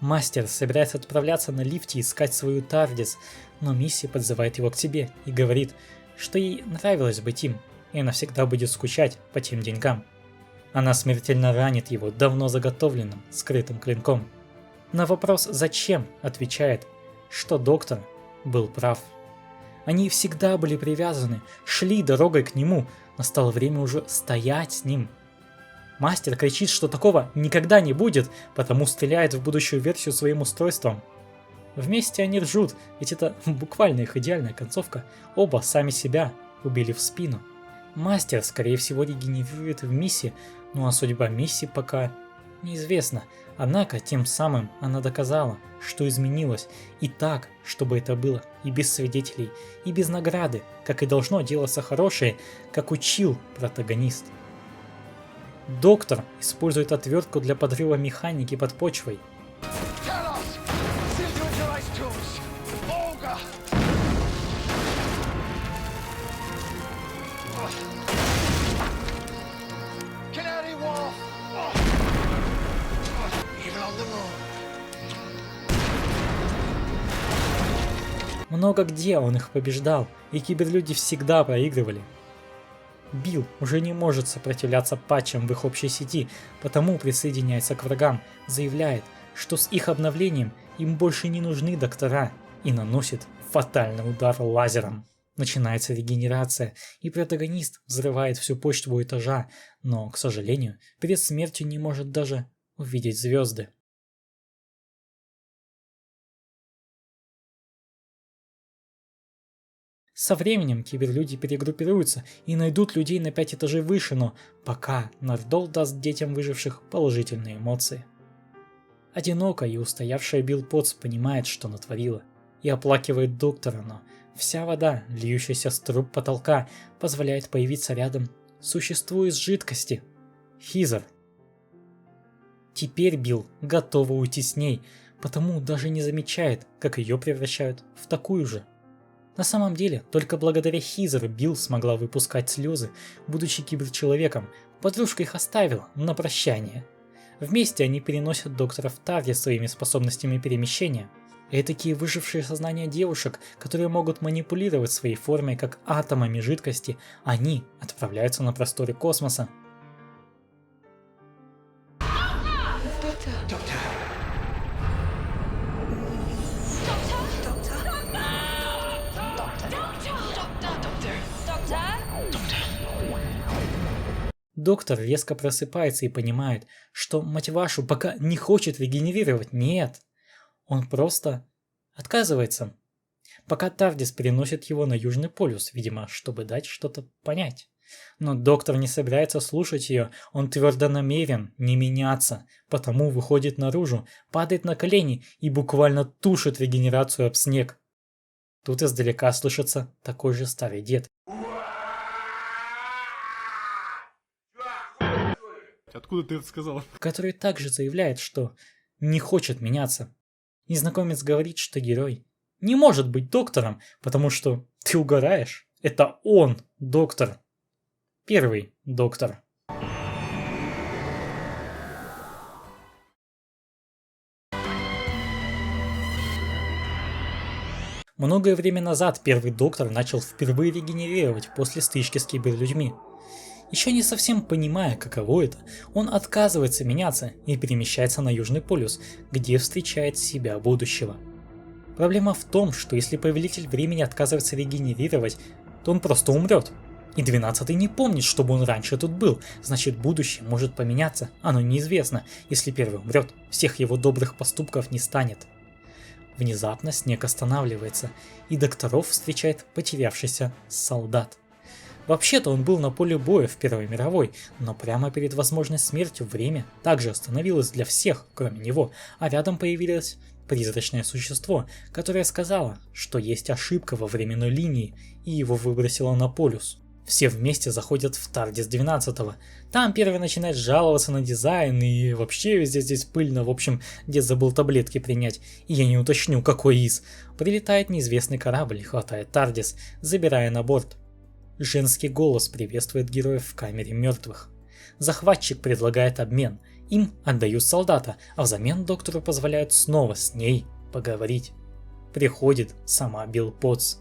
Мастер собирается отправляться на лифте искать свою Тардис, но Мисси подзывает его к себе и говорит, что ей нравилось быть им, и она всегда будет скучать по тем деньгам. Она смертельно ранит его давно заготовленным скрытым клинком. На вопрос «зачем?» отвечает, что доктор был прав. Они всегда были привязаны, шли дорогой к нему, настало время уже стоять с ним. Мастер кричит, что такого никогда не будет, потому стреляет в будущую версию своим устройством. Вместе они ржут, ведь это буквально их идеальная концовка. Оба сами себя убили в спину. Мастер, скорее всего, регенерирует в Мисси, ну а судьба Мисси пока неизвестна. Однако, тем самым она доказала, что изменилась, и так, чтобы это было и без свидетелей, и без награды, как и должно делаться хорошее, как учил протагонист. Доктор использует отвертку для подрыва механики под почвой. Много где он их побеждал, и киберлюди всегда проигрывали. Билл уже не может сопротивляться патчам в их общей сети, потому присоединяется к врагам, заявляет, что с их обновлением им больше не нужны доктора, и наносит фатальный удар лазером. Начинается регенерация, и протагонист взрывает всю почву этажа, но, к сожалению, перед смертью не может даже увидеть звезды. Со временем киберлюди перегруппируются и найдут людей на 5 этажей выше, но пока Нардол даст детям выживших положительные эмоции. Одинокая и устоявшая Билл Потс понимает, что натворила, и оплакивает доктора, но вся вода, льющаяся с труб потолка, позволяет появиться рядом существу из жидкости – Хизер. Теперь Билл готова уйти с ней, потому даже не замечает, как ее превращают в такую же. На самом деле, только благодаря Хизеру Билл смогла выпускать слезы, будучи киберчеловеком, подружка их оставила на прощание. Вместе они переносят доктора в Тардис своими способностями перемещения. Этакие выжившие сознания девушек, которые могут манипулировать своей формой как атомами жидкости, они отправляются на просторы космоса. Доктор резко просыпается и понимает, что, мать вашу, пока не хочет регенерировать, нет. Он просто отказывается. Пока Тардис переносит его на Южный полюс, видимо, чтобы дать что-то понять. Но доктор не собирается слушать ее, он твердо намерен не меняться, потому выходит наружу, падает на колени и буквально тушит регенерацию об снег. Тут издалека слышится такой же старый дед. Откуда ты это сказал? Который также заявляет, что не хочет меняться. Незнакомец говорит, что герой не может быть доктором, потому что ты угораешь. Это он, доктор. Первый доктор. Многое время назад первый доктор начал впервые регенерировать после стычки с киберлюдьми. Еще не совсем понимая, каково это, он отказывается меняться и перемещается на Южный полюс, где встречает себя будущего. Проблема в том, что если Повелитель Времени отказывается регенерировать, то он просто умрет. И 12-й не помнит, чтобы он раньше тут был, значит будущее может поменяться, оно неизвестно, если первый умрет, всех его добрых поступков не станет. Внезапно снег останавливается, и докторов встречает потерявшийся солдат. Вообще-то он был на поле боя в Первой мировой, но прямо перед возможной смертью время также остановилось для всех, кроме него, а рядом появилось призрачное существо, которое сказало, что есть ошибка во временной линии, и его выбросило на полюс. Все вместе заходят в Тардис 12-го. Там первый начинает жаловаться на дизайн и вообще везде здесь пыльно, в общем, дед забыл таблетки принять, и я не уточню, какой из. Прилетает неизвестный корабль и хватает Тардис, забирая на борт. Женский голос приветствует героев в камере мертвых. Захватчик предлагает обмен. Им отдают солдата, а взамен доктору позволяют снова с ней поговорить. Приходит сама Билл Потс.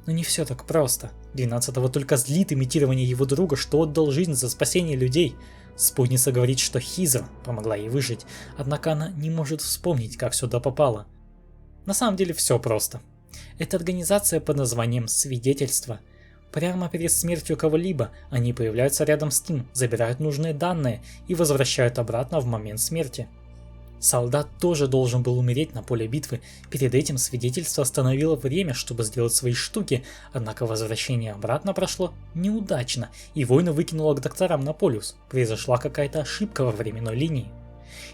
Но не все так просто. 12-го только злит имитирование его друга, что отдал жизнь за спасение людей. Спутница говорит, что Хизра помогла ей выжить, однако она не может вспомнить, как сюда попала. На самом деле все просто. Это организация под названием «Свидетельство». Прямо перед смертью кого-либо они появляются рядом с ним, забирают нужные данные и возвращают обратно в момент смерти. Солдат тоже должен был умереть на поле битвы, перед этим свидетельство остановило время, чтобы сделать свои штуки, однако возвращение обратно прошло неудачно, и воина выкинуло к докторам на полюс, произошла какая-то ошибка во временной линии.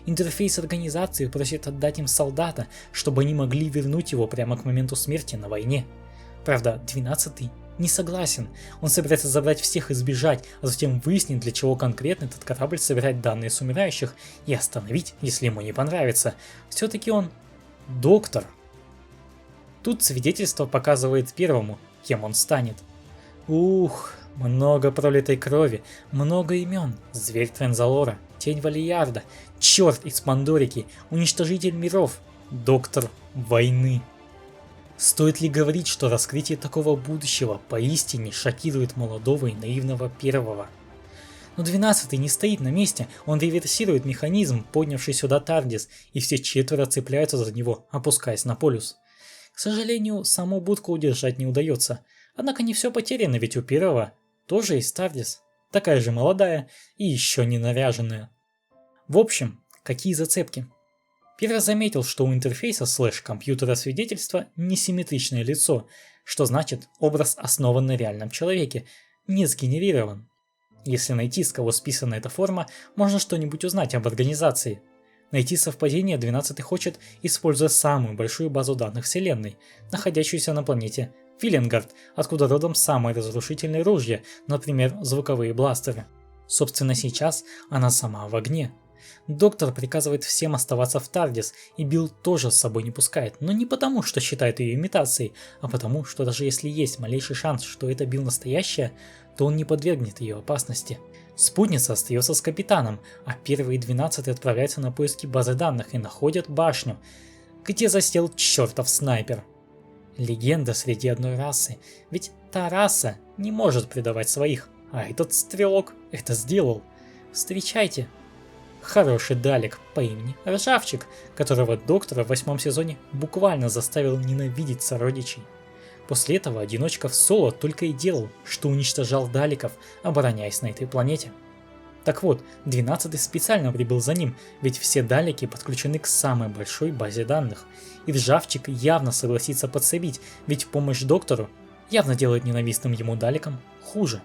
Интерфейс организации просит отдать им солдата, чтобы они могли вернуть его прямо к моменту смерти на войне. Правда, 12-й не согласен, он собирается забрать всех и сбежать, а затем выяснить, для чего конкретно этот корабль собирает данные с умирающих и остановить, если ему не понравится. Все-таки он доктор. Тут свидетельство показывает первому, кем он станет. Ух, много пролитой крови, много имен, зверь Трензалора, тень Валиярда, черт из Пандорики, уничтожитель миров, доктор войны. Стоит ли говорить, что раскрытие такого будущего поистине шокирует молодого и наивного первого? Но 12-й не стоит на месте, он реверсирует механизм, поднявший сюда Тардис, и все четверо цепляются за него, опускаясь на полюс. К сожалению, саму будку удержать не удается, однако не все потеряно, ведь у первого тоже есть Тардис, такая же молодая и еще не наряженная. В общем, какие зацепки? Первый заметил, что у интерфейса /компьютера свидетельства несимметричное лицо, что значит образ основан на реальном человеке, не сгенерирован. Если найти, с кого списана эта форма, можно что-нибудь узнать об организации. Найти совпадение 12-й хочет, используя самую большую базу данных Вселенной, находящуюся на планете Филенгард, откуда родом самые разрушительные ружья, например, звуковые бластеры. Собственно, сейчас она сама в огне. Доктор приказывает всем оставаться в Тардис, и Билл тоже с собой не пускает, но не потому, что считает ее имитацией, а потому, что даже если есть малейший шанс, что это Билл настоящая, то он не подвергнет ее опасности. Спутница остается с капитаном, а первый и 12-й отправляются на поиски базы данных и находят башню, где засел чертов снайпер. Легенда среди одной расы, ведь та раса не может предавать своих, а этот стрелок это сделал. Встречайте! Хороший Далек по имени Ржавчик, которого доктора в 8 сезоне буквально заставил ненавидеть сородичей. После этого одиночка в соло только и делал, что уничтожал Далеков, обороняясь на этой планете. Так вот, 12-й специально прибыл за ним, ведь все Далеки подключены к самой большой базе данных, и Ржавчик явно согласится подсобить, ведь помощь доктору явно делает ненавистным ему Далекам хуже.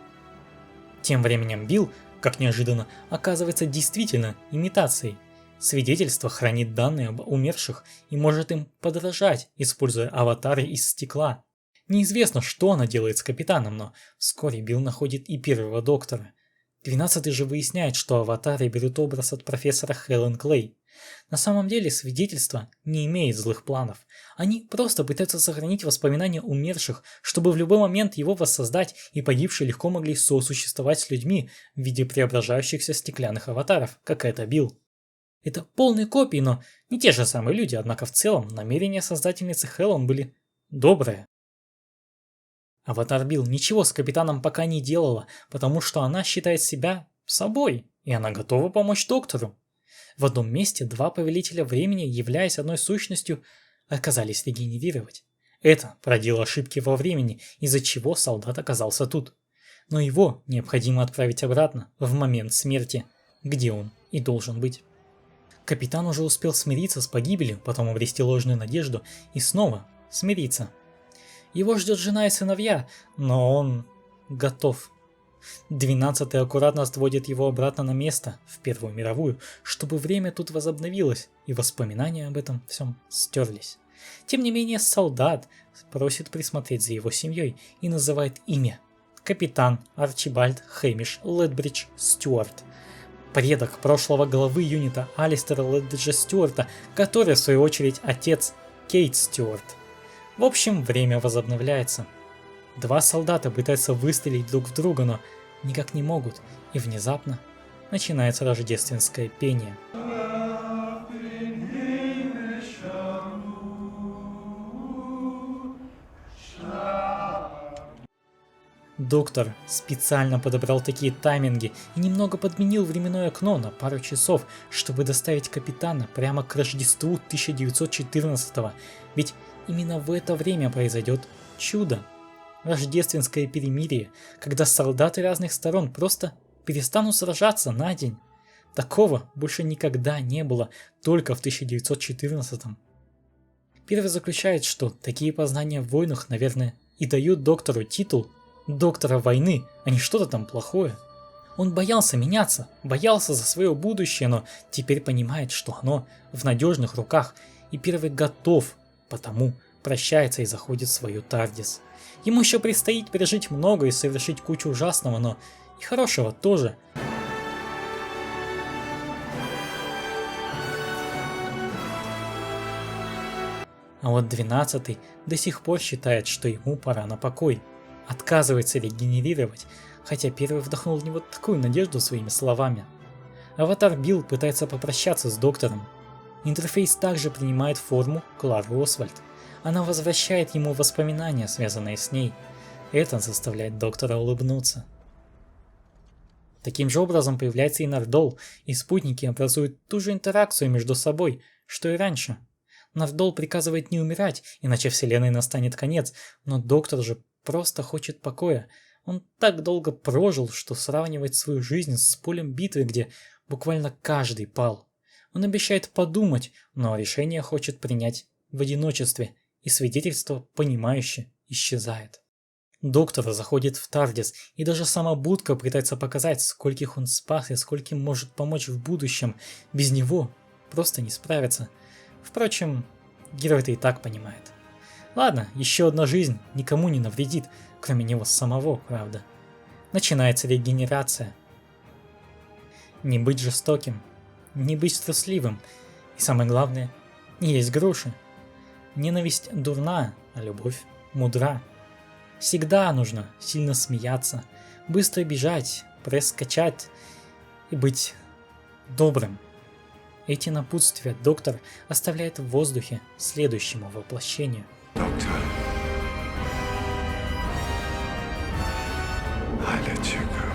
Тем временем Билл, как неожиданно, оказывается действительно имитацией. Свидетельство хранит данные об умерших и может им подражать, используя аватары из стекла. Неизвестно, что она делает с капитаном, но вскоре Билл находит и первого доктора. 12-й же выясняет, что аватары берут образ от профессора Хелен Клей. На самом деле свидетельство не имеет злых планов. Они просто пытаются сохранить воспоминания умерших, чтобы в любой момент его воссоздать, и погибшие легко могли сосуществовать с людьми в виде преображающихся стеклянных аватаров, как это Билл. Это полные копии, но не те же самые люди, однако в целом намерения создательницы Хелен были добрая. Аватар Билл ничего с капитаном пока не делала, потому что она считает себя собой, и она готова помочь доктору. В одном месте два повелителя времени, являясь одной сущностью, оказались регенерировать. Это породило ошибки во времени, из-за чего солдат оказался тут. Но его необходимо отправить обратно, в момент смерти, где он и должен быть. Капитан уже успел смириться с погибелью, потом обрести ложную надежду и снова смириться. Его ждет жена и сыновья, но он готов. 12-й аккуратно отводит его обратно на место, в Первую мировую, чтобы время тут возобновилось, и воспоминания об этом всем стерлись. Тем не менее, солдат просит присмотреть за его семьей и называет имя. Капитан Арчибальд Хэмиш Летбридж Стюарт. Предок прошлого главы юнита Алистера Летбриджа Стюарта, который в свою очередь отец Кейт Стюарт. В общем, время возобновляется. Два солдата пытаются выстрелить друг в друга, но никак не могут, и внезапно начинается рождественское пение. Доктор специально подобрал такие тайминги и немного подменил временное окно на пару часов, чтобы доставить капитана прямо к Рождеству 1914-го, ведь именно в это время произойдет чудо. Рождественское перемирие, когда солдаты разных сторон просто перестанут сражаться на день. Такого больше никогда не было, только в 1914-м. Первый заключает, что такие познания в войнах, наверное, и дают доктору титул доктора войны, а не что-то там плохое. Он боялся меняться, боялся за свое будущее, но теперь понимает, что оно в надежных руках, и первый готов, потому прощается и заходит в свою Тардис. Ему еще предстоит пережить много и совершить кучу ужасного, но и хорошего тоже. А вот 12-й до сих пор считает, что ему пора на покой. Отказывается регенерировать, хотя первый вдохнул в него такую надежду своими словами. Аватар Билл пытается попрощаться с доктором. Интерфейс также принимает форму Клары Освальд. Она возвращает ему воспоминания, связанные с ней. Это заставляет доктора улыбнуться. Таким же образом появляется и Нардол, и спутники образуют ту же интеракцию между собой, что и раньше. Нардол приказывает не умирать, иначе вселенной настанет конец, но доктор же просто хочет покоя. Он так долго прожил, что сравнивает свою жизнь с полем битвы, где буквально каждый пал. Он обещает подумать, но решение хочет принять в одиночестве, и свидетельство, понимающе, исчезает. Доктор заходит в Тардис, и даже сама будка пытается показать, скольких он спас и скольким может помочь в будущем. Без него просто не справится. Впрочем, герой это и так понимает. Ладно, еще одна жизнь никому не навредит, кроме него самого, правда. Начинается регенерация. Не быть жестоким, не быть трусливым, и самое главное, не есть груши. Ненависть дурна, а любовь мудра. Всегда нужно сильно смеяться, быстро бежать, пресс-качать и быть добрым. Эти напутствия доктор оставляет в воздухе следующему воплощению. Doctor, I let you go.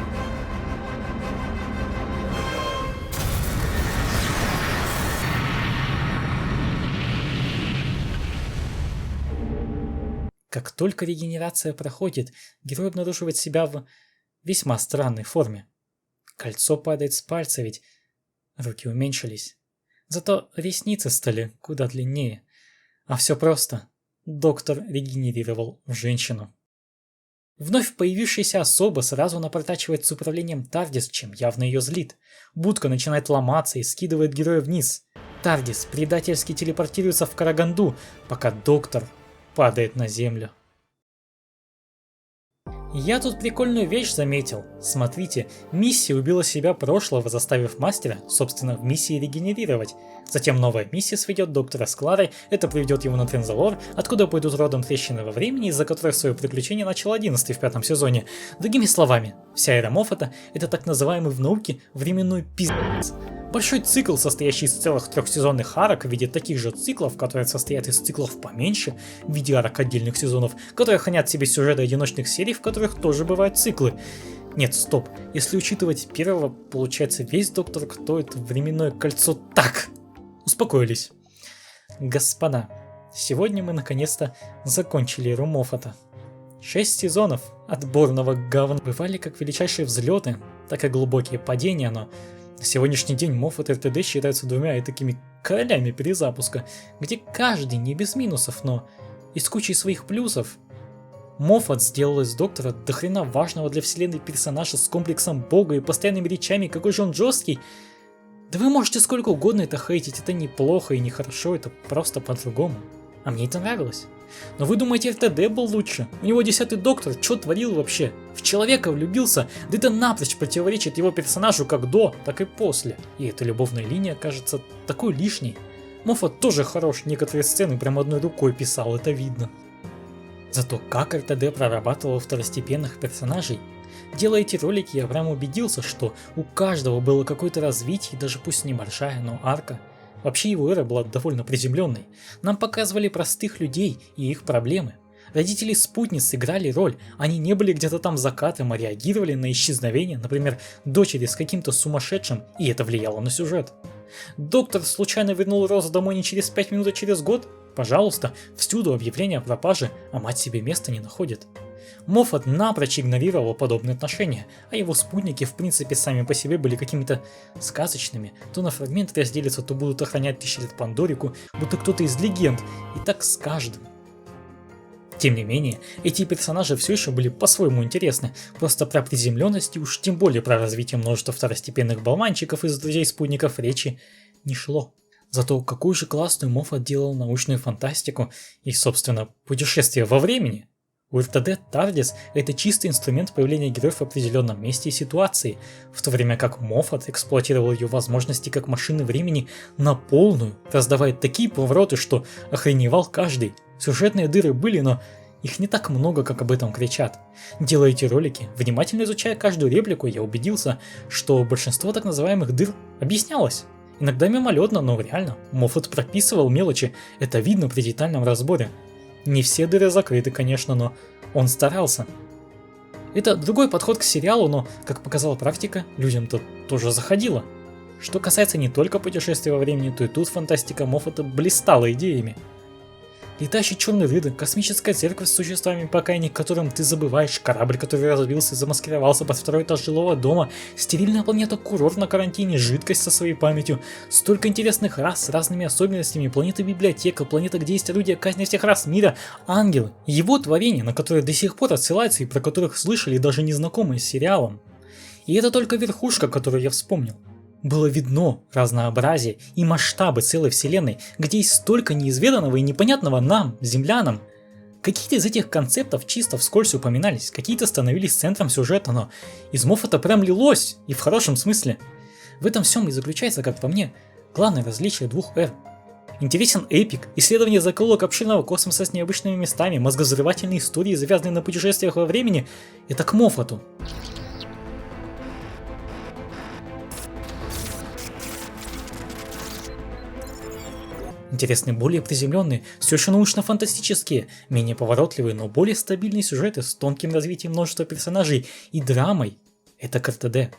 Как только регенерация проходит, герой обнаруживает себя в весьма странной форме. Кольцо падает с пальца, ведь руки уменьшились. Зато ресницы стали куда длиннее. А все просто. Доктор регенерировал в женщину. Вновь появившаяся особа сразу напортачивает с управлением Тардис, чем явно ее злит. Будка начинает ломаться и скидывает героя вниз. Тардис предательски телепортируется в Караганду, пока доктор падает на землю. Я тут прикольную вещь заметил. Смотрите, миссия убила себя прошлого, заставив мастера, собственно, в миссии регенерировать. Затем новая миссия сведет доктора с Кларой, это приведет его на Трензалор, откуда пойдут родом трещины во времени, из-за которых свое приключение начал 11 в 5 сезоне. Другими словами, вся эра Моффата — это так называемый в науке временной пиздец. Большой цикл, состоящий из целых 3-сезонных арок в виде таких же циклов, которые состоят из циклов поменьше, в виде арок отдельных сезонов, которые хранят в себе сюжеты одиночных серий, в которых тоже бывают циклы. Нет, стоп, если учитывать первого, получается весь Доктор Кто это временное кольцо. Так, успокоились. Господа, сегодня мы наконец-то закончили эру Моффата. 6 сезонов отборного говна. Бывали как величайшие взлеты, так и глубокие падения, но на сегодняшний день Моффат и РТД считаются двумя и такими королями перезапуска, где каждый не без минусов, но и с кучей своих плюсов. Моффат сделал из Доктора дохрена важного для вселенной персонажа с комплексом бога и постоянными речами, какой же он жесткий. Да вы можете сколько угодно это хейтить, это неплохо и нехорошо, это просто по-другому. А мне это нравилось. Но вы думаете, РТД был лучше? У него 10-й Доктор, что творил вообще? В человека влюбился, да это напрочь противоречит его персонажу как до, так и после. И эта любовная линия кажется такой лишней. Моффат тоже хорош, некоторые сцены прям одной рукой писал, это видно. Зато как РТД прорабатывал второстепенных персонажей. Делая эти ролики, я прям убедился, что у каждого было какое-то развитие, даже пусть небольшая, но арка. Вообще его эра была довольно приземленной. Нам показывали простых людей и их проблемы. Родители спутниц играли роль, они не были где-то там закатом, а реагировали на исчезновение, например, дочери с каким-то сумасшедшим, и это влияло на сюжет. Доктор случайно вернул Розу домой не через 5 минут, а через год? Пожалуйста, всюду объявления о пропаже, а мать себе места не находит. Моффат напрочь игнорировал подобные отношения, а его спутники в принципе сами по себе были какими-то сказочными. То на фрагменты разделятся, то будут охранять тысячи лет Пандорику, будто кто-то из легенд, и так с каждым. Тем не менее, эти персонажи все еще были по-своему интересны, просто про приземленность и уж тем более про развитие множества второстепенных болванчиков из друзей-спутников речи не шло. Зато какую же классную Моффат делал научную фантастику и, собственно, путешествие во времени. У РТД TARDIS — это чистый инструмент появления героев в определенном месте и ситуации, в то время как Моффат эксплуатировал ее возможности как машины времени на полную, раздавая такие повороты, что охреневал каждый. Сюжетные дыры были, но их не так много, как об этом кричат. Делая эти ролики, внимательно изучая каждую реплику, я убедился, что большинство так называемых дыр объяснялось. Иногда мимолетно, но реально. Моффат прописывал мелочи, это видно при детальном разборе. Не все дыры закрыты, конечно, но он старался. Это другой подход к сериалу, но, как показала практика, людям-то тоже заходило. Что касается не только путешествия во времени, то и тут фантастика Моффата блистала идеями. Летающий черный рынок, космическая церковь с существами покаяния, которым ты забываешь, корабль, который разбился и замаскировался под второй этаж жилого дома, стерильная планета-курорт на карантине, жидкость со своей памятью, столько интересных рас с разными особенностями, планета-библиотека, планета, где есть орудия казни всех рас мира, ангелы, его творения, на которые до сих пор отсылаются и про которых слышали даже незнакомые с сериалом. И это только верхушка, которую я вспомнил. Было видно разнообразие и масштабы целой вселенной, где есть столько неизведанного и непонятного нам, землянам. Какие-то из этих концептов чисто вскользь упоминались, какие-то становились центром сюжета, но из Моффата прям лилось, и в хорошем смысле. В этом всем и заключается, как по мне, главное различие двух эр. Интересен эпик, исследование закоулок обширного космоса с необычными местами, мозгозрывательные истории, завязанные на путешествиях во времени — это к Моффату. Интересны более приземленные, все еще научно-фантастические, менее поворотливые, но более стабильные сюжеты с тонким развитием множества персонажей и драмой. Это к РТД.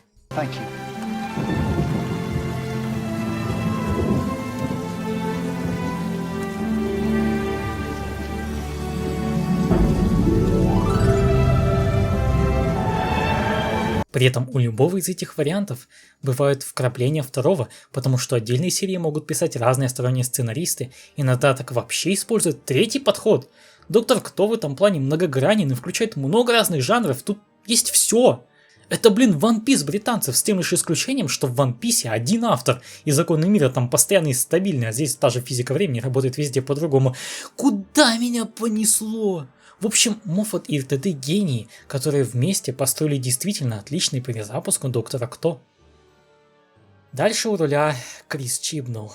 При этом у любого из этих вариантов бывают вкрапления второго, потому что отдельные серии могут писать разные сторонние сценаристы, иногда так вообще используют третий подход. Доктор Кто в этом плане многогранен и включает много разных жанров, тут есть все. Это, One Piece британцев, с тем лишь исключением, что в One Piece один автор, и законы мира там постоянно и стабильны, а здесь та же физика времени работает везде по-другому. Куда меня понесло? В общем, Моффат и РТД гении, которые вместе построили действительно отличный перезапуск Доктора Кто. Дальше у руля Крис Чибнелл.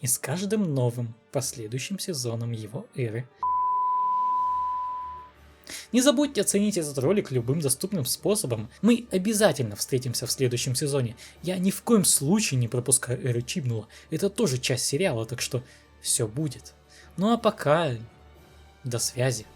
И с каждым новым последующим сезоном его эры Не забудьте оценить этот ролик любым доступным способом. Мы обязательно встретимся в следующем сезоне. Я ни в коем случае не пропускаю Эры Чибнула. Это тоже часть сериала, так что все будет. Ну а пока, до связи.